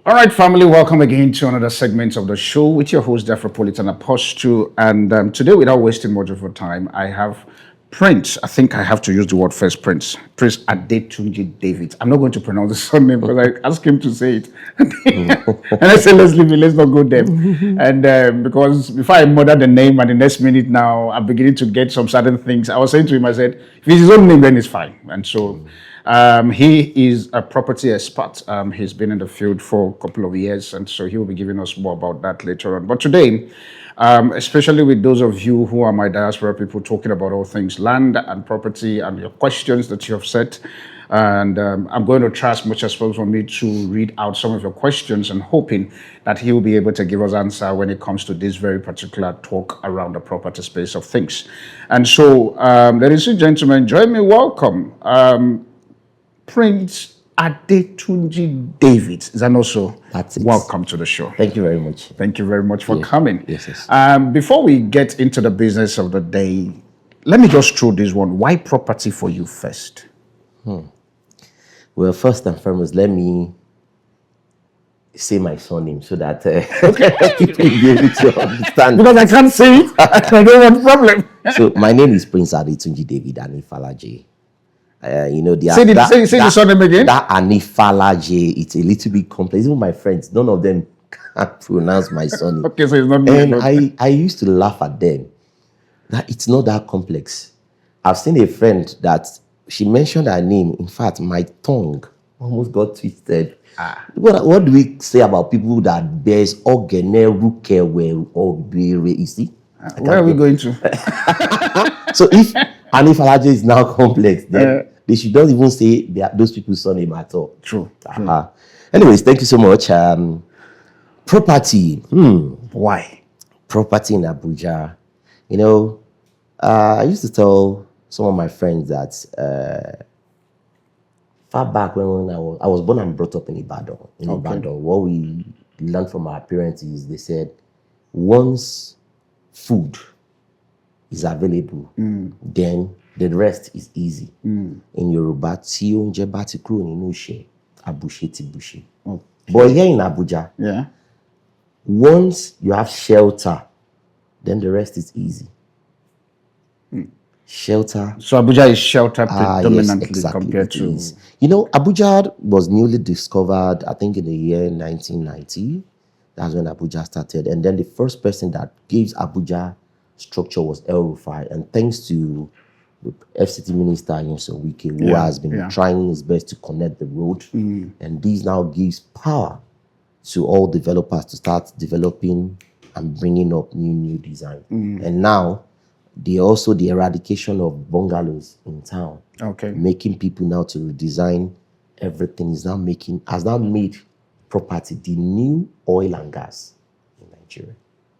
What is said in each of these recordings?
All right, family, welcome again to another segment of the show with your host, the Afropolitan Apostle. And today, without wasting much of your time, I have Prince. I think I have to use the word first, Prince. Prince Adetunji David. I'm not going to pronounce the surname because I asked him to say it. And I said, let's leave it, let's not go there. And because before I murder the name and the next minute now, I'm beginning to get some certain things. I was saying to him, I said, if it's his own name, then it's fine. And so he is a property expert. He's been in the field for a couple of years, and so he will be giving us more about that later on. But today, especially with those of you who are my diaspora people talking about all things land and property and your questions that you have set, and I'm going to try as much as possible for me to read out some of your questions and hoping that he will be able to give us answer when it comes to this very particular talk around the property space of things. And so, ladies and gentlemen, join me, welcome. Prince Adetunji David. Is that also? That's it. Welcome to the show. Thank you very much. Thank you very much for coming. Yes. Before we get into the business of the day, let me just throw this one. Why property for you first? Well, first and foremost, let me say my surname so that people will be able to understand. Because I can't say it. I don't want problem. So my name is Prince Adetunji David Anifalaje. Say the surname again. That Anifalaje, it's a little bit complex. Even my friends, none of them can pronounce my surname. Okay, so it's not me. And I used to laugh at them that it's not that complex. I've seen a friend that she mentioned her name. In fact, my tongue almost got twisted. What do we say about people that bears Ogene, Rukewe, or Bere? You see? Where are we going to? So if Anifalaje is now complex, then they should not even say those people's surname at all. True. Anyways, thank you so much. Property. Why? Property in Abuja. I used to tell some of my friends that far back when I was born and brought up in Ibadan. Ibadan, what we learned from our parents is they said, once food is available, then the rest is easy. In Yoruba, tí oúnjẹ bá ti kúrò nínú ìṣẹ́, àbùṣe ti bùṣe. But here in Abuja, once you have shelter, then the rest is easy. Shelter. So Abuja is shelter predominantly yes, exactly, compared to... Abuja was newly discovered, I think in the year 1990. That's when Abuja started. And then the first person that gave Abuja structure was El Rufai. And thanks to the FCT Minister, Wike, who has been trying his best to connect the road. And this now gives power to all developers to start developing and bringing up new design. And now, the eradication of bungalows in town. Okay. Making people now to redesign everything has now made property the new oil and gas in Nigeria.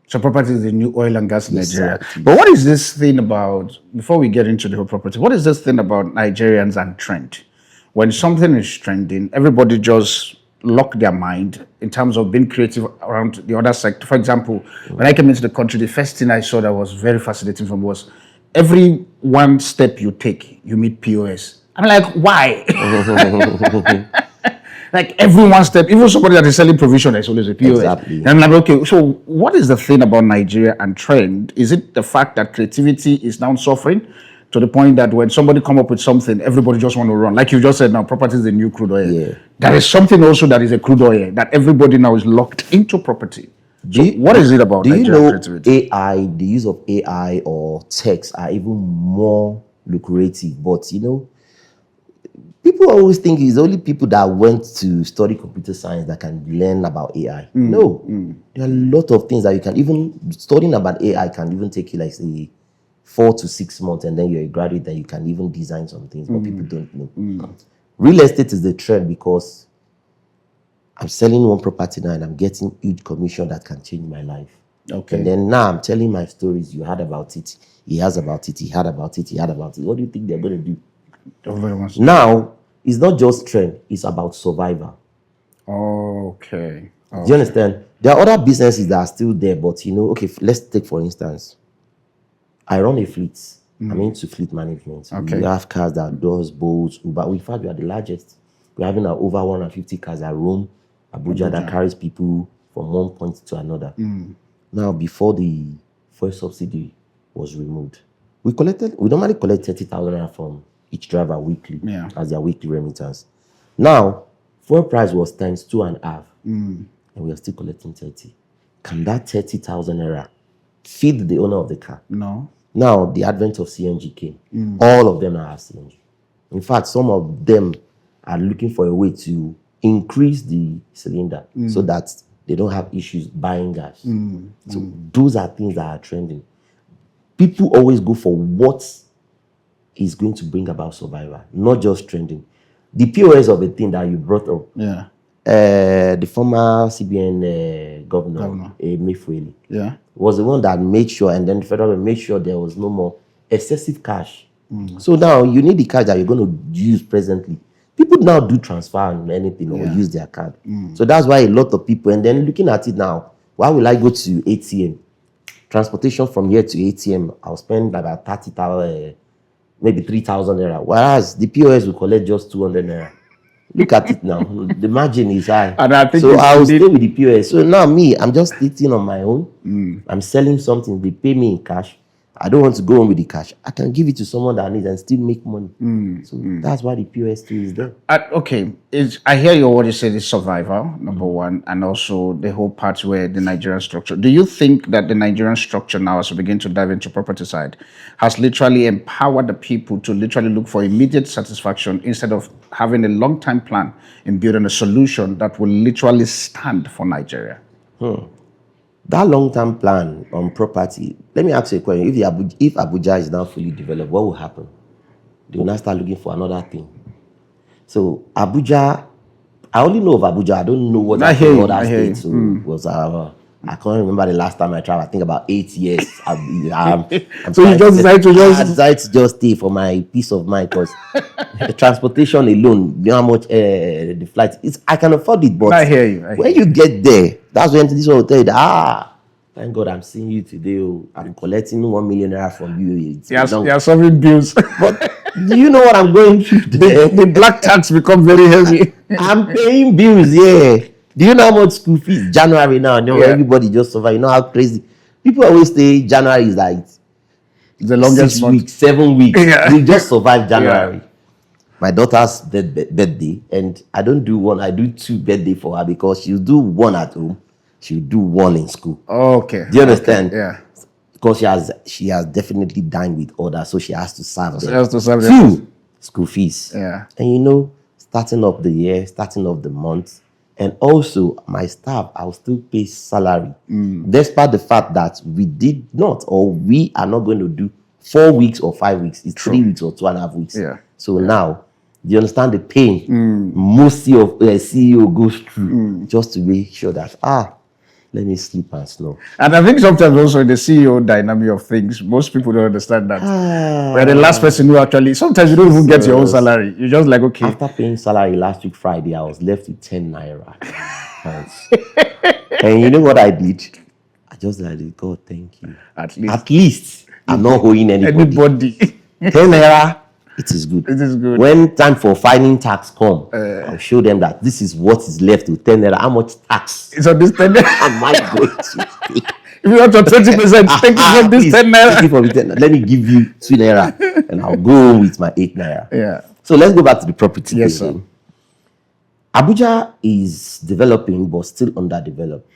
So property is the new oil and gas in Nigeria. Exactly. But what is this thing about, before we get into the whole property, what is this thing about Nigerians and trend? When something is trending, everybody just lock their mind in terms of being creative around the other sector. For example, when I came into the country, the first thing I saw that was very fascinating for me was every one step you take, you meet POS. I'm like, why? Like every one step, even somebody that is selling provision is always a POS. Exactly. And I'm like, okay, so what is the thing about Nigeria and trend? Is it the fact that creativity is now suffering to the point that when somebody come up with something, everybody just want to run? Like you just said now, property is the new crude oil. Yeah. There is something also that is a crude oil, that everybody now is locked into properity. So what is it about Nigerian creativity? AI, the use of AI or text are even more lucrative, but people always think it's only people that went to study computer science that can learn about AI. No. There are a lot of things that you can even, studying about AI can even take you like say 4 to 6 months and then you're a graduate that you can even design some things, but people don't know. Real estate is the trend because I'm selling one property now and I'm getting huge commission that can change my life. Okay. And then now I'm telling my stories. You heard about it. He has about it. He heard about it. He heard about it. What do you think they're going to do? Now, it's not just trend. It's about survival. Okay. Do you understand? There are other businesses that are still there, but okay, let's take for instance, I run a fleet. I'm into fleet management. Okay. We have cars that does boats, Uber. In fact, we are the largest. We're having over 150 cars that roam Abuja, that carries people from one point to another. Now, before the fuel subsidy was removed, we normally collect 30,000 naira from each driver weekly as their weekly remittance. Now, fuel price was times 2.5, and we are still collecting 30. Can that 30,000 naira feed the owner of the car? No. Now, the advent of CNG came. All of them now have CNG. In fact, some of them are looking for a way to increase the cylinder so that they don't have issues buying gas. So those are things that are trending. People always go for what is going to bring about survival, not just trending. The POS of the thing that you brought up, the former CBN governor, Emefiele, was the one that made sure, and then the federal government made sure there was no more excessive cash. So now you need the cash that you're going to use presently. People now do transfer and anything or use their card. So that's why a lot of people, and then looking at it now, why will I go to ATM? Transportation from here to ATM, I'll spend about 30,000, maybe 3,000 naira. Whereas the POS will collect just 200 naira. Look at it now. The margin is high. And I think so I'll stay with the POS. So now me, I'm just sitting on my own. I'm selling something. They pay me in cash. I don't want to go on with the cash. I can give it to someone that needs and still make money. So that's why the POS too is there. Okay, I hear you what you said is survival, number one, and also the whole part where the Nigerian structure. Do you think that the Nigerian structure now, as we begin to dive into property side, has literally empowered the people to literally look for immediate satisfaction instead of having a long-time plan in building a solution that will literally stand for Nigeria? That long-term plan on property, let me ask you a question. If Abuja is now fully developed, what will happen? They will now start looking for another thing. So Abuja, I only know of Abuja. I don't know what other states was. I can't remember the last time I traveled. I think about 8 years. So you just decided to just stay for my peace of mind, because the transportation alone, you know how much the flight is. I can afford it, but I hear you. When you get there, that's when this one will tell you that, thank God I'm seeing you today. I'm collecting 1 million naira from you. You're solving bills. But do you know what I'm going through there? The black tax become very heavy. I'm paying bills, Do you know how much school fees? January now, everybody just survive. You know how crazy. People always say January is like the longest 6 month. weeks, 7 weeks. We just survive January. My daughter's birthday, and I don't do one, I do 2 birthdays for her, because she'll do one at home, she'll do one in school. Okay. Do you understand? Okay. Yeah. Because she has definitely dined with others, so she has to serve them. She has to serve them. 2 school fees. Yeah. And starting off the year, starting off the month, and also my staff, I'll still pay salary, despite the fact that we did not, or we are not going to do 4 weeks or 5 weeks. It's 3 weeks or 2.5 weeks. Yeah. So now, do you understand the pain most CEO goes through just to make sure that, let me sleep and snore. And I think sometimes also in the CEO dynamic of things, most people don't understand that. We're the last person who actually, sometimes you don't even get your own salary. You're just like, okay. After paying salary last week, Friday, I was left with 10 naira. And you know what I did? I just like, God, thank you. At least I'm not owing anybody. 10 naira. It is good. It is good. When time for filing tax come, I'll show them that this is what is left with 10 naira. How much tax is on this 10 naira? Am I going to pay? If you want to 20%, take it from this 10 naira. Take it from 10 naira. Let me give you 2 naira, and I'll go with my 8 naira. Yeah. So let's go back to the property. Yes, sir. Abuja is developing, but still underdeveloped.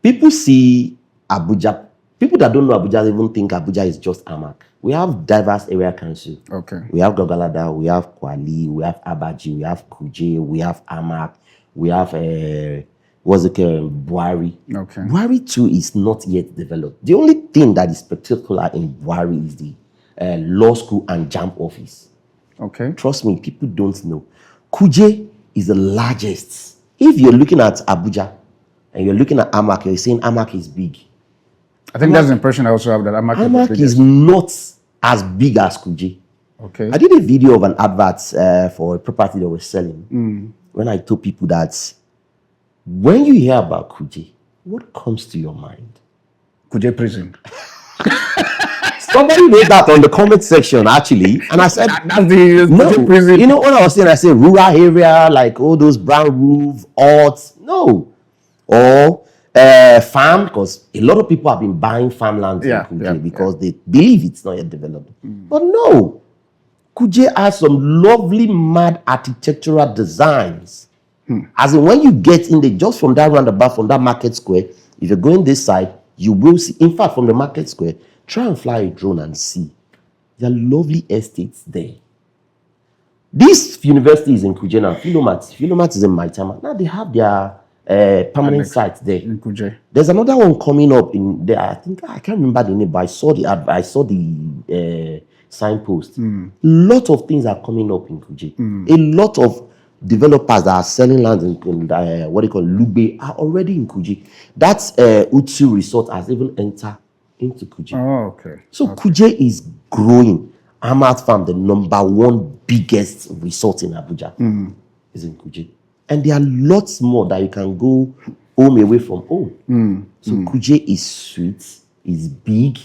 People see Abuja. People that don't know Abuja even think Abuja is just Amak. We have diverse area council. Okay. We have Gogalada, we have Kwali, we have Abaji, we have Kuje, we have Amak, we have Buhari. Okay. Buhari too is not yet developed. The only thing that is spectacular in Buhari is the law school and JAMB office. Okay. Trust me, people don't know. Kuje is the largest. If you're looking at Abuja and you're looking at Amak, you're saying Amak is big. I think that's the impression I also have, that Amak is not as big as Kuje. Okay. I did a video of an advert for a property that we're selling. When I told people that when you hear about Kuje, what comes to your mind? Kuje prison. Somebody wrote that on the comment section, actually, and I said, "That's the prison." You know what I was saying? I said rural area, like all those brown roof, odds. No. Or farm, because a lot of people have been buying farmland in Kuje because they believe it's not yet developed. But no. Kuje has some lovely, mad architectural designs. As in, when you get in there, just from that roundabout, from that market square, if you're going this side, you will see. In fact, from the market square, try and fly a drone and see. There are lovely estates there. This university is in Kuje now. Philomat is in Maitama. Now they have their permanent site there. In Kuje. There's another one coming up in there. I think I can't remember the name, but I saw the signpost. Lot of things are coming up in Kuje. A lot of developers that are selling land in what they call Lube are already in Kuje. That's Utsu Resort has even entered into Kuje. Oh, okay. So Kuje is growing. Ahmad Farm, the number 1 biggest resort in Abuja, is in Kuje. And there are lots more that you can go home away from home. So Kuje is sweet, is big.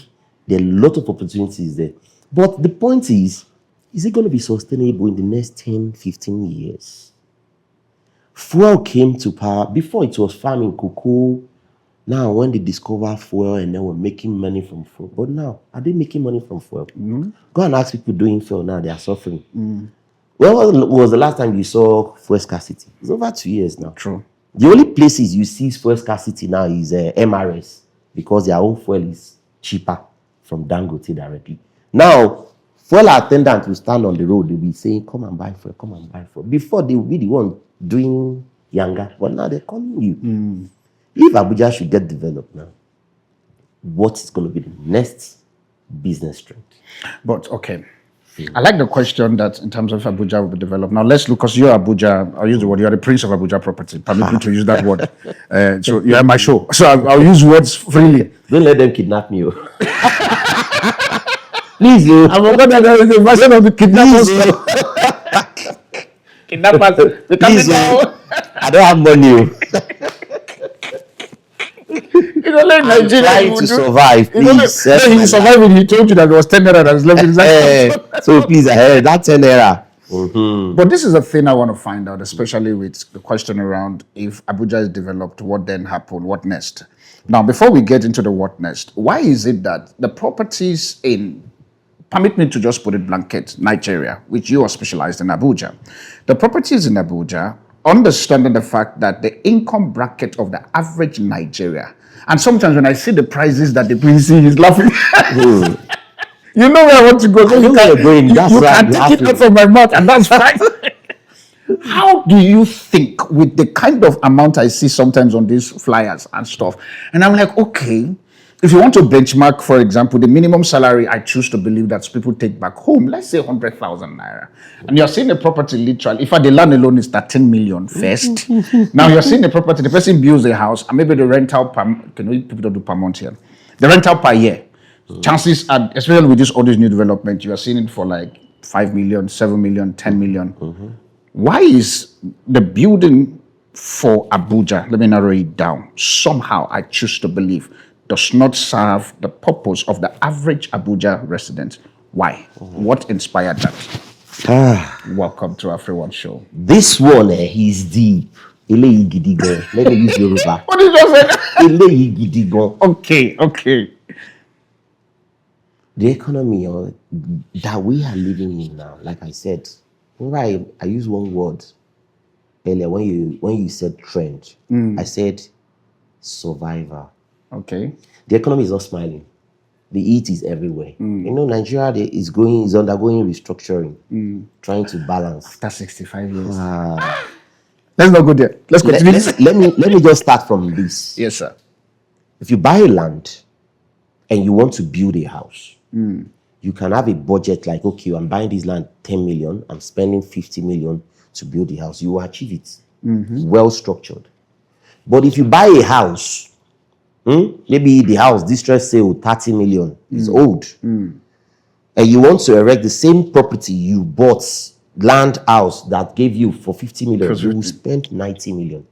There are a lot of opportunities there. But the point is it going to be sustainable in the next 10, 15 years? Fuel came to power. Before it was farming cocoa. Now, when they discover fuel and then we're making money from fuel. But now, are they making money from fuel? Go and ask people doing fuel now, they are suffering. When was the last time you saw fuel scarcity? It's over 2 years now. True. The only places you see fuel scarcity now is MRS, because their own fuel is cheaper from Dangote directly. Now, fuel attendant will stand on the road, they'll be saying, come and buy fuel, come and buy fuel. Before, they will be the one doing younger, but now they're calling you. If Abuja should get developed now, what is going to be the next business trend? But okay, I like the question that in terms of Abuja will be developed. Now let's look, because you're Abuja, I'll use the word, you're the prince of Abuja property. Permit me to use that word. So you're my show. So I'll use words freely. Don't let them kidnap me. Please, you. I'm going to go the version of the kidnappers. Kidnappers. Please, I don't have money. You know, like Nigeria, trying to survive, please. He survived when he told you that there was 10 naira that was left in his account. So please, I heard that 10 naira. But this is a thing I want to find out, especially with the question around if Abuja is developed, what then happened, what next? Now, before we get into the what next, why is it that the properties in, permit me to just put it blanket, Nigeria, which you are specialized in Abuja, the properties in Abuja, understanding the fact that the income bracket of the average Nigeria, and sometimes when I see the prices that the prince is laughing. You know where I want to go. So you can take it out from my mouth, and that's fine. How do you think with the kind of amount I see sometimes on these flyers and stuff? And I'm like, okay, if you want to benchmark, for example, the minimum salary I choose to believe that people take back home, let's say 100,000 naira. And you're seeing a property literally, if the land alone is 13 million first. Now you're seeing a property, the person builds a house, and maybe the rental per, people don't do per month here. The rental per year. Chances are, especially with all these new developments, you are seeing it for like 5 million, 7 million, 10 million. Why is the building for Abuja, let me narrow it down, somehow I choose to believe, does not serve the purpose of the average Abuja resident? Why? What inspired that? Welcome to AfriOne Show. This one, he's deep. Let me use Yoruba. What did you say? Okay. The economy that we are living in now, like I said, remember I used one word earlier when you said trend. I said survivor. Okay. The economy is not smiling. The heat is everywhere. You know, Nigeria is undergoing restructuring, trying to balance. After 65 years. Let's not go there. Let's continue. Let me just start from this. Yes, sir. If you buy land and you want to build a house, you can have a budget like, okay, I'm buying this land 10 million, I'm spending 50 million to build the house. You will achieve it. Well structured. But if you buy a house, maybe the house distress sale 30 million is old, and you want to erect the same property you bought, land house that gave you for 50 million, you will spend 90 million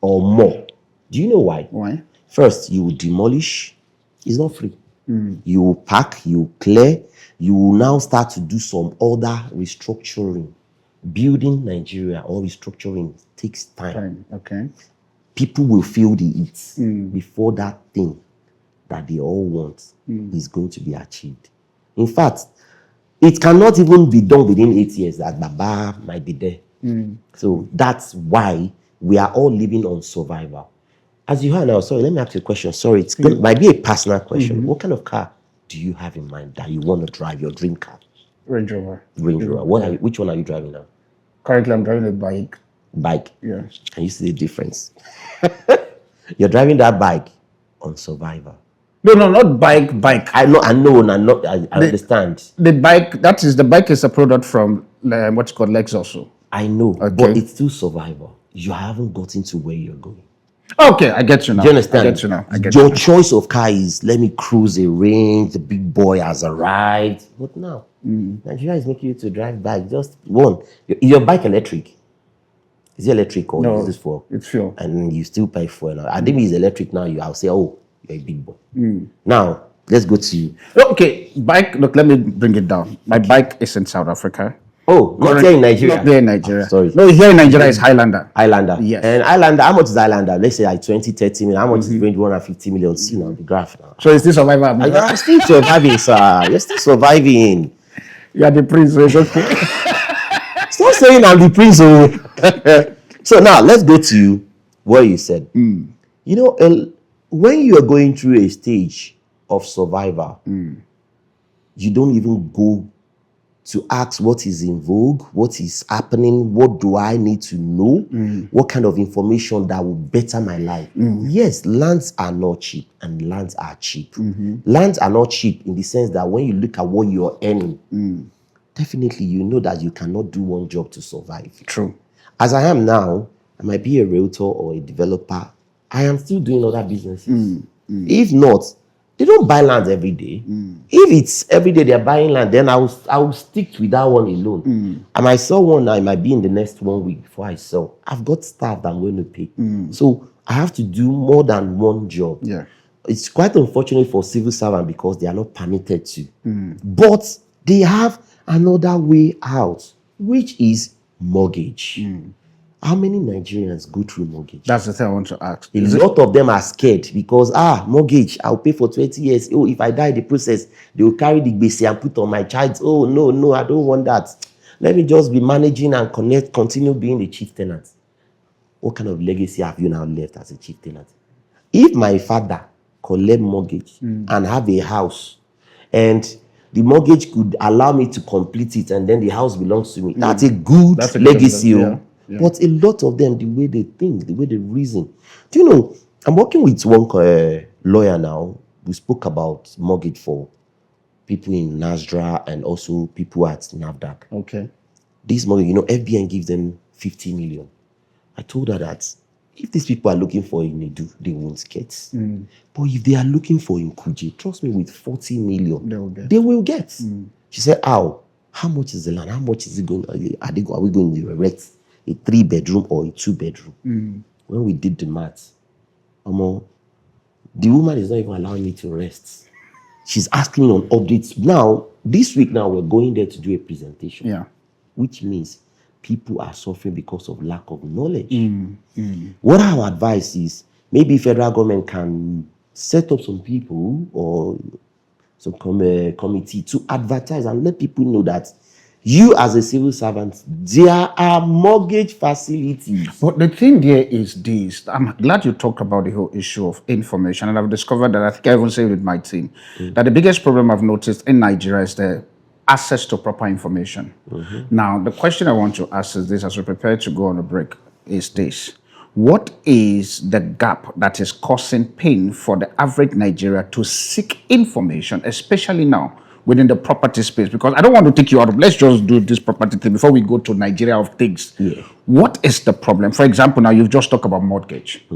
or more. Do you know why? Why? First, you will demolish. It's not free. You will pack, you will clear, you will now start to do some other restructuring. building Nigeria or restructuring takes time. Okay. People will feel the heat before that thing that they all want is going to be achieved. In fact, it cannot even be done within 8 years that Baba might be there. So that's why we are all living on survival. As you heard now, sorry, let me ask you a question. Sorry, it might be a personal question. What kind of car do you have in mind that you want to drive, your dream car? Range Rover. Range Rover. Which one are you driving now? Currently, I'm driving a bike. Bike? Yeah. Can you see the difference? You're driving that bike on survival. No, not bike. I understand. The bike is a product from what's called Lexus. I know, okay. But it's still survival. You haven't gotten to where you're going. Okay, I get you now. Do you understand? I get you now. Your choice of car is, let me cruise a range, the big boy has arrived. But now, Nigeria is making you to drive bike. Just one. Is your bike electric? Is it electric or no, is this for? It's fuel. And you still pay for it. I think it's electric now. I'll say, oh, you're a big boy. Now, let's go to you. Okay, bike. Look, let me bring it down. My bike is in South Africa. Oh, not here in Nigeria. Not there in Nigeria. Sorry. No, here in Nigeria is Highlander. Yes. And Highlander, how much is Highlander? Let's say like 20, 30 million. How much is range 150 million? See now, the graph now. So is this survival? You're still surviving, sir. You're still surviving. You are the prince, so it's okay. Stop saying I'm the prince. So now, let's go to what you said. You know, when you are going through a stage of survival, you don't even go to ask what is in vogue, what is happening, what do I need to know, what kind of information that will better my life. Yes, lands are not cheap and lands are cheap. Lands are not cheap in the sense that when you look at what you're earning, definitely you know that you cannot do one job to survive. True. As I am now, I might be a realtor or a developer. I am still doing other businesses. If not, they don't buy land every day. If it's every day they're buying land, then I will stick with that one alone. I might sell one, I might be in the next 1 week before I sell. I've got staff that I'm going to pay. So I have to do more than one job. Yeah. It's quite unfortunate for civil servants because they are not permitted to. But they have another way out, which is mortgage. How many Nigerians go through mortgage? That's the thing I want to ask. A lot of them are scared because, mortgage, I'll pay for 20 years. Oh, if I die in the process, they will carry the gbese and put on my child. Oh, no, I don't want that. Let me just be managing and continue being the chief tenant. What kind of legacy have you now left as a chief tenant? If my father collect mortgage and have a house, and the mortgage could allow me to complete it, and then the house belongs to me, that's a good legacy. Yeah. But a lot of them, the way they think, the way they reason. Do you know, I'm working with one lawyer now. We spoke about mortgage for people in NASDRA and also people at NAFDAC. Okay. This mortgage, FBN gives them 50 million. I told her that if these people are looking for in Edu, they won't get. But if they are looking for in Kuje, trust me, with 40 million, they will get. She said, how much is the land? How much is it going? Are we going to erect a 3-bedroom or a 2-bedroom? When we did the math, the woman is not even allowing me to rest. She's asking me on updates. Now, this week now, we're going there to do a presentation. Yeah. Which means people are suffering because of lack of knowledge. What our advice is, maybe federal government can set up some people or some committee to advertise and let people know that you as a civil servant, there are mortgage facilities. But the thing there is this. I'm glad you talked about the whole issue of information. And I've discovered that, I think I even said with my team, that the biggest problem I've noticed in Nigeria is the access to proper information. Now, the question I want to ask is this, as we prepare to go on a break, is this. What is the gap that is causing pain for the average Nigerian to seek information, especially now within the property space? Because I don't want to take you out of, let's just do this property thing before we go to Nigeria of things. What is the problem? For example, now you've just talked about mortgage,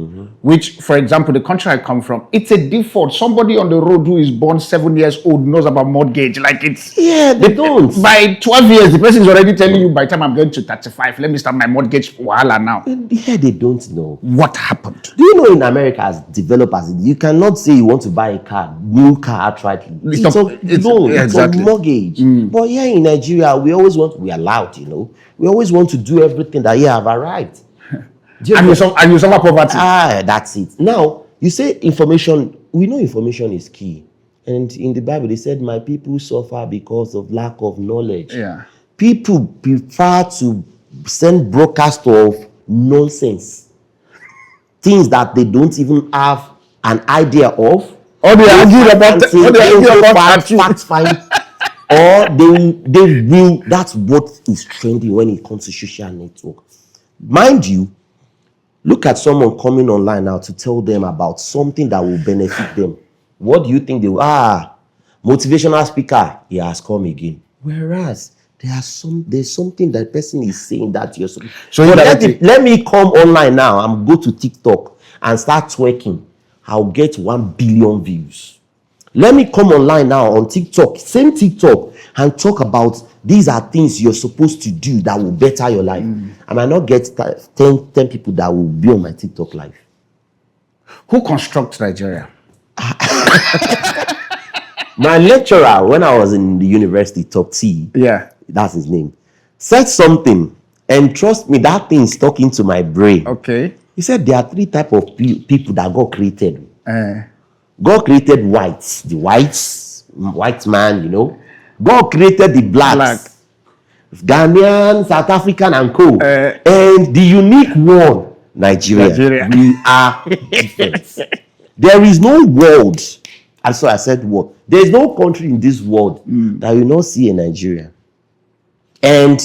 which, for example, the country I come from, it's a default. Somebody on the road who is born 7 years old knows about mortgage. Like it's... Yeah, they don't. By 12 years, the person is already telling you, by the time I'm going to 35, let me start my mortgage wahala now. Yeah, they don't know. What happened? Do you know in America, as developers, you cannot say you want to buy a car, new car outrightly. It's a loan, it's a mortgage. But here in Nigeria, we always want, we are loud, We always want to do everything that, yeah, I've arrived. And you suffer poverty. That's it. Now, you say information, we know information is key. And in the Bible, they said, my people suffer because of lack of knowledge. Yeah. People prefer to send broadcasts of nonsense. Things that they don't even have an idea of. Or they argue about facts find. Or they will, that's what is trending when it comes to social network. Mind you, look at someone coming online now to tell them about something that will benefit them. What do you think they will? Motivational speaker, he has come again. Whereas there's something that person is saying that you're so let me come online now and go to TikTok and start twerking. I'll get 1 billion views. Let me come online now on TikTok, same TikTok, and talk about these are things you're supposed to do that will better your life. I might not get 10 people that will be on my TikTok live. Who constructs Nigeria? My lecturer, when I was in the university, Top T, that's his name, said something, and trust me, that thing stuck into my brain. Okay. He said there are 3 types of people that God created. God created whites, the white man, you know. God created the blacks, Ghanaian, South African, and co. And the unique one, Nigeria. We are different. There is no world, and so I said world. There is no country in this world that you not see in Nigeria. And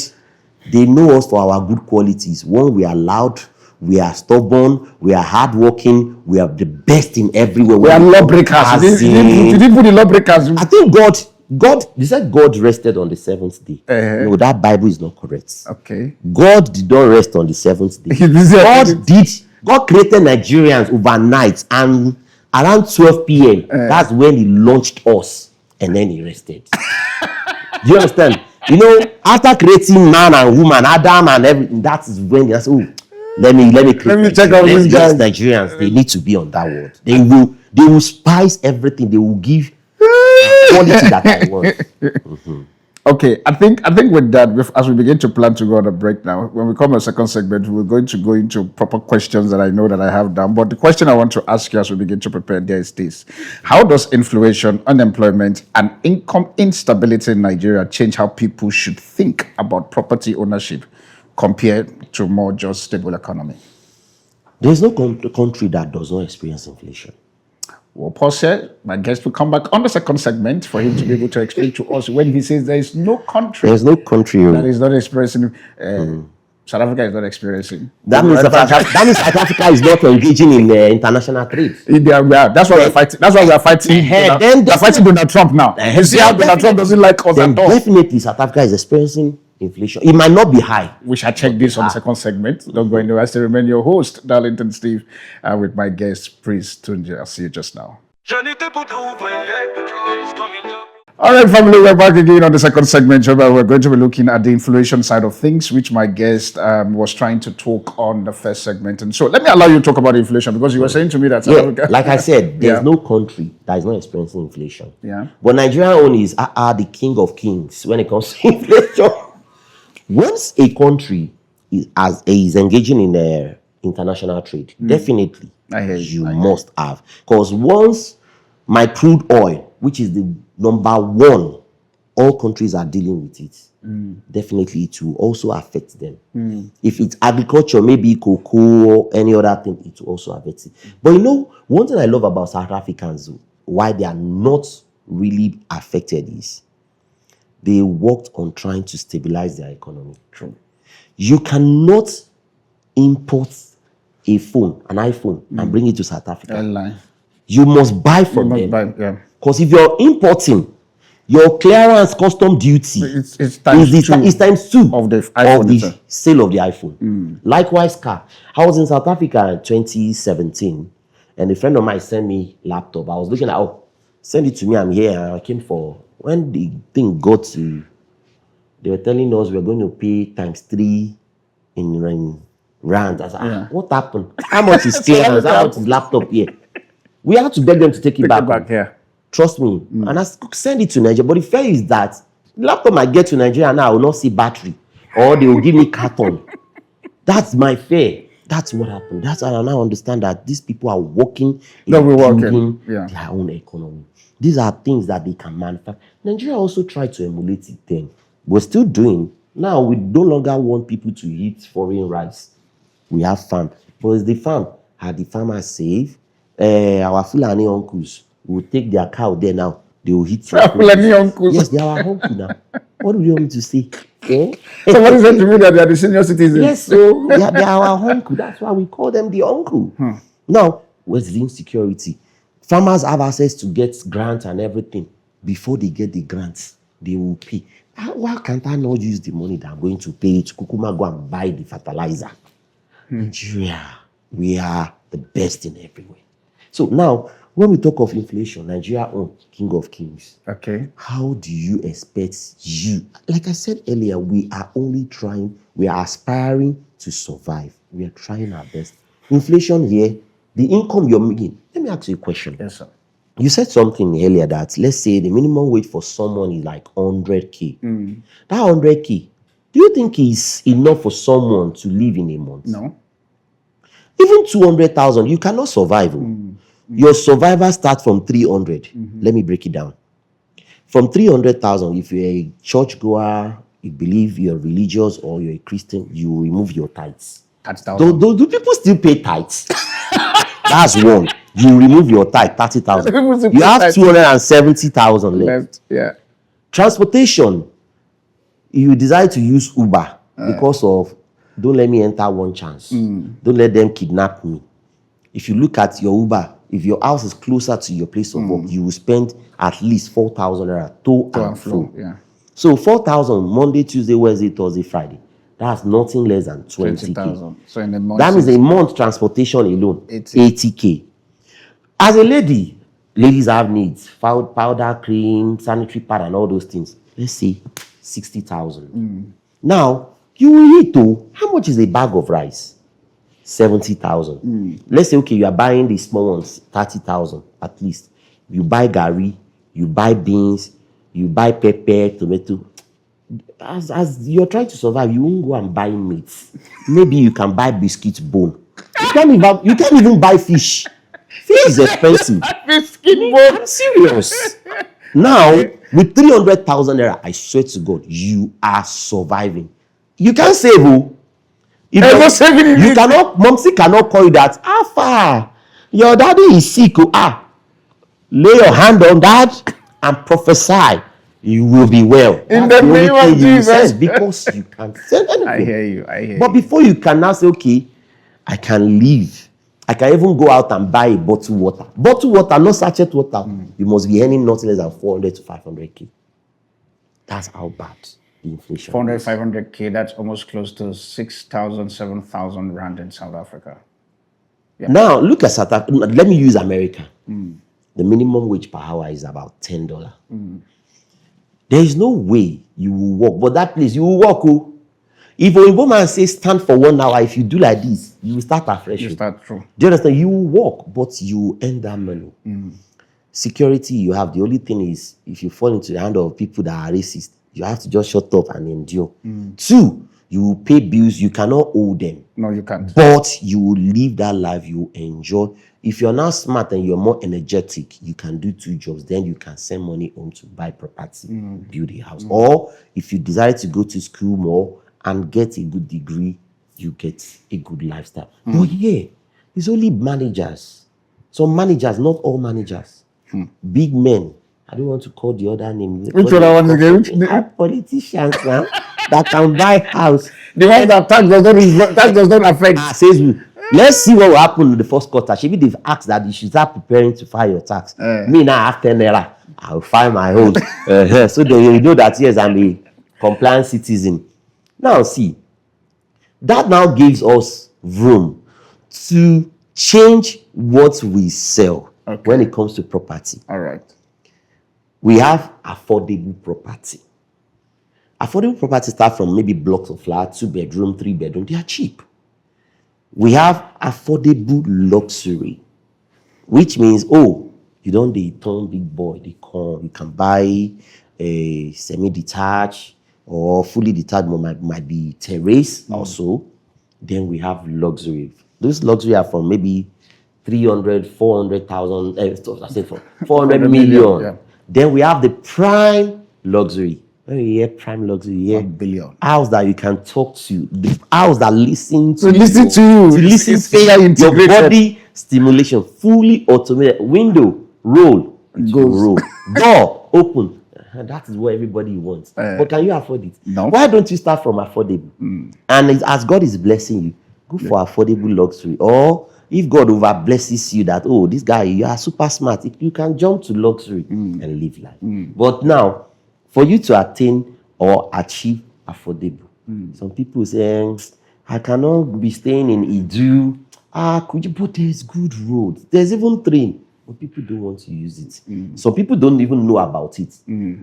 they know us for our good qualities. One, we are loud, we are stubborn, we are hardworking, we are the best in everywhere. We are lawbreakers. You didn't put the lawbreakers. I think God, they said God rested on the 7th day. No, that Bible is not correct. Okay. God did not rest on the 7th day. God created Nigerians overnight, and around 12 p.m., that's when he launched us, and then he rested. Do you understand? You know, after creating man and woman, Adam and everything, that is when he said, let me check out these guys. Nigerians, they need to be on that word. They will spice everything. They will give quality that I want. Okay, I think with that, as we begin to plan to go on a break now, when we come to the second segment, we're going to go into proper questions that I know that I have done. But the question I want to ask you as we begin to prepare there is this: how does inflation, unemployment, and income instability in Nigeria change how people should think about property ownership compared to more just stable economy? There's no country that does not experience inflation. Well, Paul said, my guest will come back on the second segment for him to be able to explain to us when he says there is no country. There's no country that is not experiencing. South Africa is not experiencing. That means South Africa is not engaging in international trade. That's why we're fighting. That's why we're fighting. We're fighting Donald Trump now. You see how Donald Trump doesn't like us at all. Definitely, South Africa is experiencing inflation. It might not be high. We shall check this on the second segment. Don't go anywhere. I still remain your host, Darlington Steve, with my guest, Priest Adetunji. I'll see you just now. All right, family, we're back again on the second segment. We're going to be looking at the inflation side of things, which my guest was trying to talk on the first segment. And so let me allow you to talk about inflation, because you were saying to me that South Africa, like I said, there's no country that is not experiencing inflation. Yeah. But Nigeria only is the king of kings when it comes to inflation. Once a country is engaging in international trade, definitely you must have. Because once my crude oil, which is the number one, all countries are dealing with it, definitely it will also affect them. If it's agriculture, maybe cocoa or any other thing, it will also affect it. But you know, one thing I love about South Africans, why they are not really affected, is they worked on trying to stabilize their economy. True. You cannot import a phone, an iPhone, and bring it to South Africa. You must buy from them. Because if you're importing, your clearance custom duty it's times two of the sale of the iPhone. Likewise, car. I was in South Africa in 2017, and a friend of mine sent me laptop. I was looking at, send it to me, I'm here. I came for, when the thing got to, they were telling us we're going to pay ×3 in rand. I said, what happened? How much is clearance? How much is laptop here? We had to beg them to take it back here. Trust me. And I send it to Nigeria. But the fair is that the laptop might get to Nigeria now, I will not see battery. or they will give me carton. That's my fare. That's what happened. That's how I now understand that these people are working in building their own economy. These are things that they can manufacture. Nigeria also tried to emulate it then. We're still doing. Now we no longer want people to eat foreign rice. We have farm. But it's the farm. Had the farmers save, our Fulani uncles will take their cow there now. They will hit your Fulani uncles. Yes, they are our uncle now. What do you want me to say? Eh? Somebody said to me that they are the senior citizens. Yes, so they are our uncle. That's why we call them the uncle. Now, where's the insecurity? Farmers have access to get grants and everything. Before they get the grants, they will pay. Why can't I not use the money that I'm going to pay to Kukuma go and buy the fertilizer? Nigeria, we are the best in every way. So now, when we talk of inflation, Nigeria king of kings. Okay. How do you expect you? Like I said earlier, we are aspiring to survive. We are trying our best. Inflation here, the income you're making. Let me ask you a question. Yes, sir. You said something earlier that, let's say the minimum wage for someone is like 100K. That 100K, do you think is enough for someone to live in a month? No. Even 200,000, you cannot survive. Your survival starts from 300. Let me break it down. From 300,000, if you're a churchgoer, you believe you're religious or you're a Christian, you remove your tithes. Do people still pay tithes? That's one. You remove your tithe, 30,000. You have 270,000 left. Yeah. Transportation, you decide to use Uber because of don't let me enter one chance. Don't let them kidnap me. If you look at your Uber, if your house is closer to your place of work, you will spend at least 4,000 to and fro. Yeah. So 4,000 Monday, Tuesday, Wednesday, Thursday, Friday. That's nothing less than 20,000. So in a month, that means a month transportation alone, 80K. As a lady, ladies have needs, powder, cream, sanitary pad, and all those things. Let's say 60,000. Now, you will eat though. How much is a bag of rice? 70,000. Let's say, okay, you are buying the small ones, 30,000 at least. You buy gari, you buy beans, you buy pepper, tomato. As you're trying to survive, you won't go and buy meat. Maybe you can buy biscuit bone. You can't even buy fish. Fish is expensive. Biscuit bone. I'm serious. Now, with 300,000 naira, I swear to God, you are surviving. You can't save. You cannot. Momsy cannot call you that. Alpha, your daddy is sick. Lay your hand on that and prophesy. You will be well. In the name of Jesus. Because you can't send anything. I hear you. But before you can now say, okay, I can leave. I can even go out and buy a bottled water. Bottled water, not sachet water. You must be earning nothing less than 400 to 500K. That's how bad the inflation 400, is. 500K, that's almost close to 6,000, 7,000 rand in South Africa. Yeah. Now, look at South Africa. Let me use America. The minimum wage per hour is about $10. There is no way you will walk. But that place, you will walk. If a woman says stand for 1 hour, if you do like this, you will start afresh. You start through. Do you understand? You will walk, but you will earn that money. Security you have. The only thing is, if you fall into the hand of people that are racist, you have to just shut up and endure. 2, you will pay bills. You cannot owe them. No, you can't. But you will live that life. You will enjoy. If you're now smart and you're more energetic, you can do 2 jobs. Then you can send money home to buy property, build a house. Or if you desire to go to school more and get a good degree, you get a good lifestyle. But yeah, it's only managers. Some managers, not all managers. Big men. I don't want to call the other name. Which other one again? Politicians now that can buy house. The one that tax does not affect. Says me. Let's see what will happen in the first quarter. Maybe they've asked that you should start preparing to file your tax. Me now, after Naira, I'll file my own. So then you know that, yes, I'm a compliant citizen. Now, see, that now gives us room to change what we sell when it comes to property. All right. We have affordable property. Affordable property start from maybe blocks of flats, 2 bedroom, 3 bedroom. They are cheap. We have affordable luxury, which means, you don't turn big boy. You can buy a semi-detached, or fully detached might be terrace also. Then we have luxury. Those luxury are from maybe 300, 400,000, I say for 400 million. yeah. Then we have the prime luxury. When you hear prime luxury, you hear 1 billion. house that you can talk to, the house that listen to listen to you. to listen It's to AI your integrated. body stimulation, fully automated. Window roll, Goes. roll, door open. That is what everybody wants. But can you afford it? No. Why don't you start from affordable? And as God is blessing you, go for affordable luxury. Or if God over blesses you that, oh, this guy, you are super smart, you can jump to luxury and live life. But now, for you to attain or achieve affordable, some people say, I cannot be staying in Idu. Could you put there's good roads? There's even train. But people don't want to use it. Some people don't even know about it.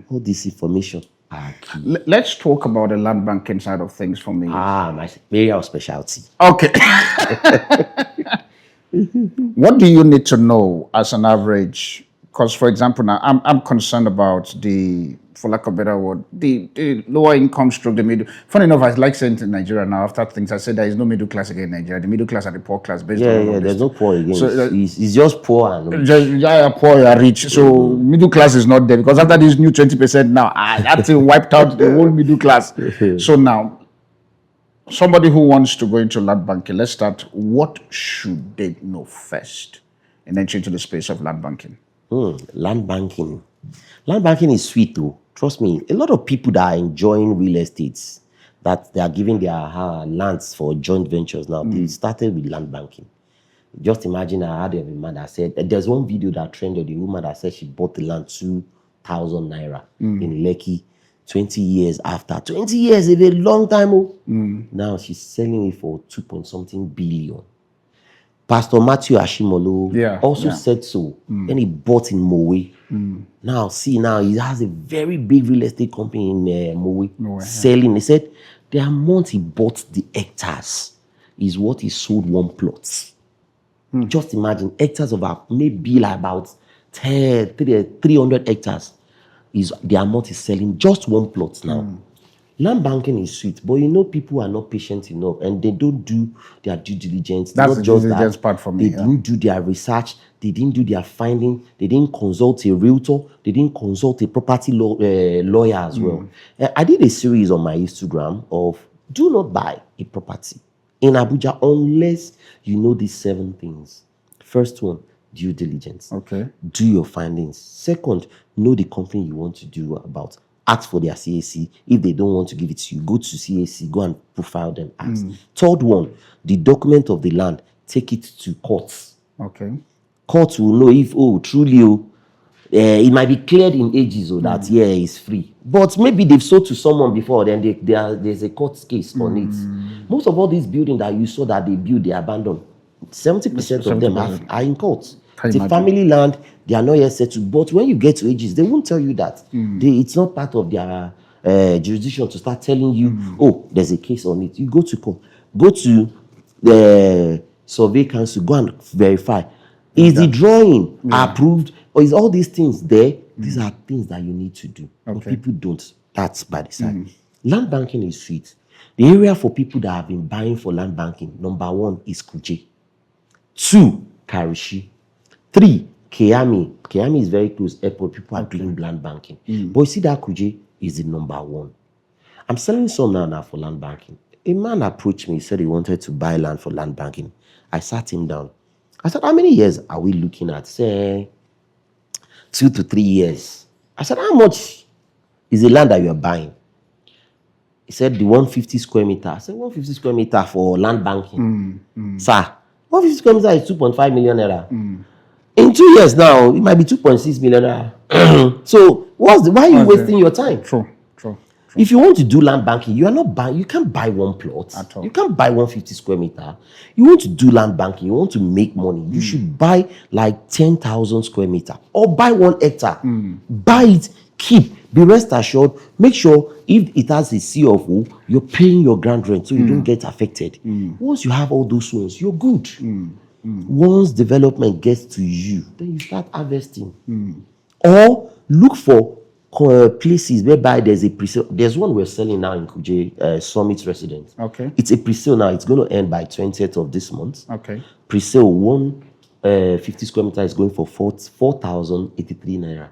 All this information are key. Let's talk about the land banking side of things for me. My area of specialty. Okay. What do you need to know as an average? Because, for example, now I'm concerned about the, for lack of a better word, the lower income stroke, the middle. Funny enough, I like saying in Nigeria now, after things, I said there is no middle class again in Nigeria. The middle class are the poor class based on all of There's this. no poor again. So, it's just poor and yeah, poor, you're rich. So middle class is not there because after this new 20% now, that thing wiped out the whole middle class. So now, somebody who wants to go into land banking, let's start. What should they know first and entry into the space of land banking? land banking. Land banking is sweet though. Trust me. A lot of people that are enjoying real estates, that they are giving their lands for joint ventures now, they started with land banking. Just imagine I had a man that said, there's one video that trended, the woman that said she bought the land 2,000 naira in Lekki 20 years after. 20 years is a long time. Now she's selling it for 2 point something billion. Pastor Matthew Ashimolo also said so. Then he bought in Mowe. Now, see, now he has a very big real estate company in Mowe selling. He said the amount he bought the hectares is what he sold one plot. Just imagine hectares of maybe like about 300 hectares is the amount he's selling just one plot now. Land banking is sweet, but you know people are not patient enough and they don't do their due diligence. That's not the just due diligence that, part for me. They didn't do their research, they didn't do their finding, they didn't consult a realtor, they didn't consult a property lawyer as well. I did a series on my Instagram of do not buy a property in Abuja unless you know these 7 things. First one, due diligence. Okay. Do your findings. Second, know the company you want to do about. Ask for their CAC. If they don't want to give it to you, go to CAC, go and profile them, ask. Third one, the document of the land, take it to courts. Okay. Courts will know if, truly, it might be cleared in ages that, it's free. But maybe they've sold to someone before, then there's a court case on it. Most of all these buildings that you saw that they built, they abandoned. 70% of them are in court. It's a family land, they are not yet settled. But when you get to ages, they won't tell you that. It's not part of their jurisdiction to start telling you, there's a case on it. You go to court, go to the survey council, go and verify. Is the drawing approved? Or is all these things there? These are things that you need to do. But people don't. That's by the side. Land banking is sweet. The area for people that have been buying for land banking, number 1 is Kuje. 2, Karishi. 3, Kiami. Kiami is very close airport. People are doing land banking. But you see that Kuje is the number 1. I'm selling some now for land banking. A man approached me, said he wanted to buy land for land banking. I sat him down. I said, how many years are we looking at? Say, 2 to 3 years. I said, how much is the land that you are buying? He said, the 150 square meter. I said, 150 square meter for land banking. Sir, 150 square meter is 2.5 million naira. In 2 years now, it might be 2.6 million naira. So, why are you wasting your time? True. If you want to do land banking, you can't buy one plot. At all. You can't buy 150 square meter. You want to do land banking, you want to make money, you should buy like 10,000 square meter or buy 1 hectare. Buy it, keep, be rest assured, make sure if it has a C of O, you're paying your ground rent so you don't get affected. Once you have all those ones, you're good. Once development gets to you, then you start harvesting. Or look for places whereby there's a pre-sale. There's one we're selling now in Kuje, Summit Residence. Okay. It's a pre-sale now. It's going to end by 20th of this month. Okay. Pre-sale, 150 square meter is going for 4,083 naira.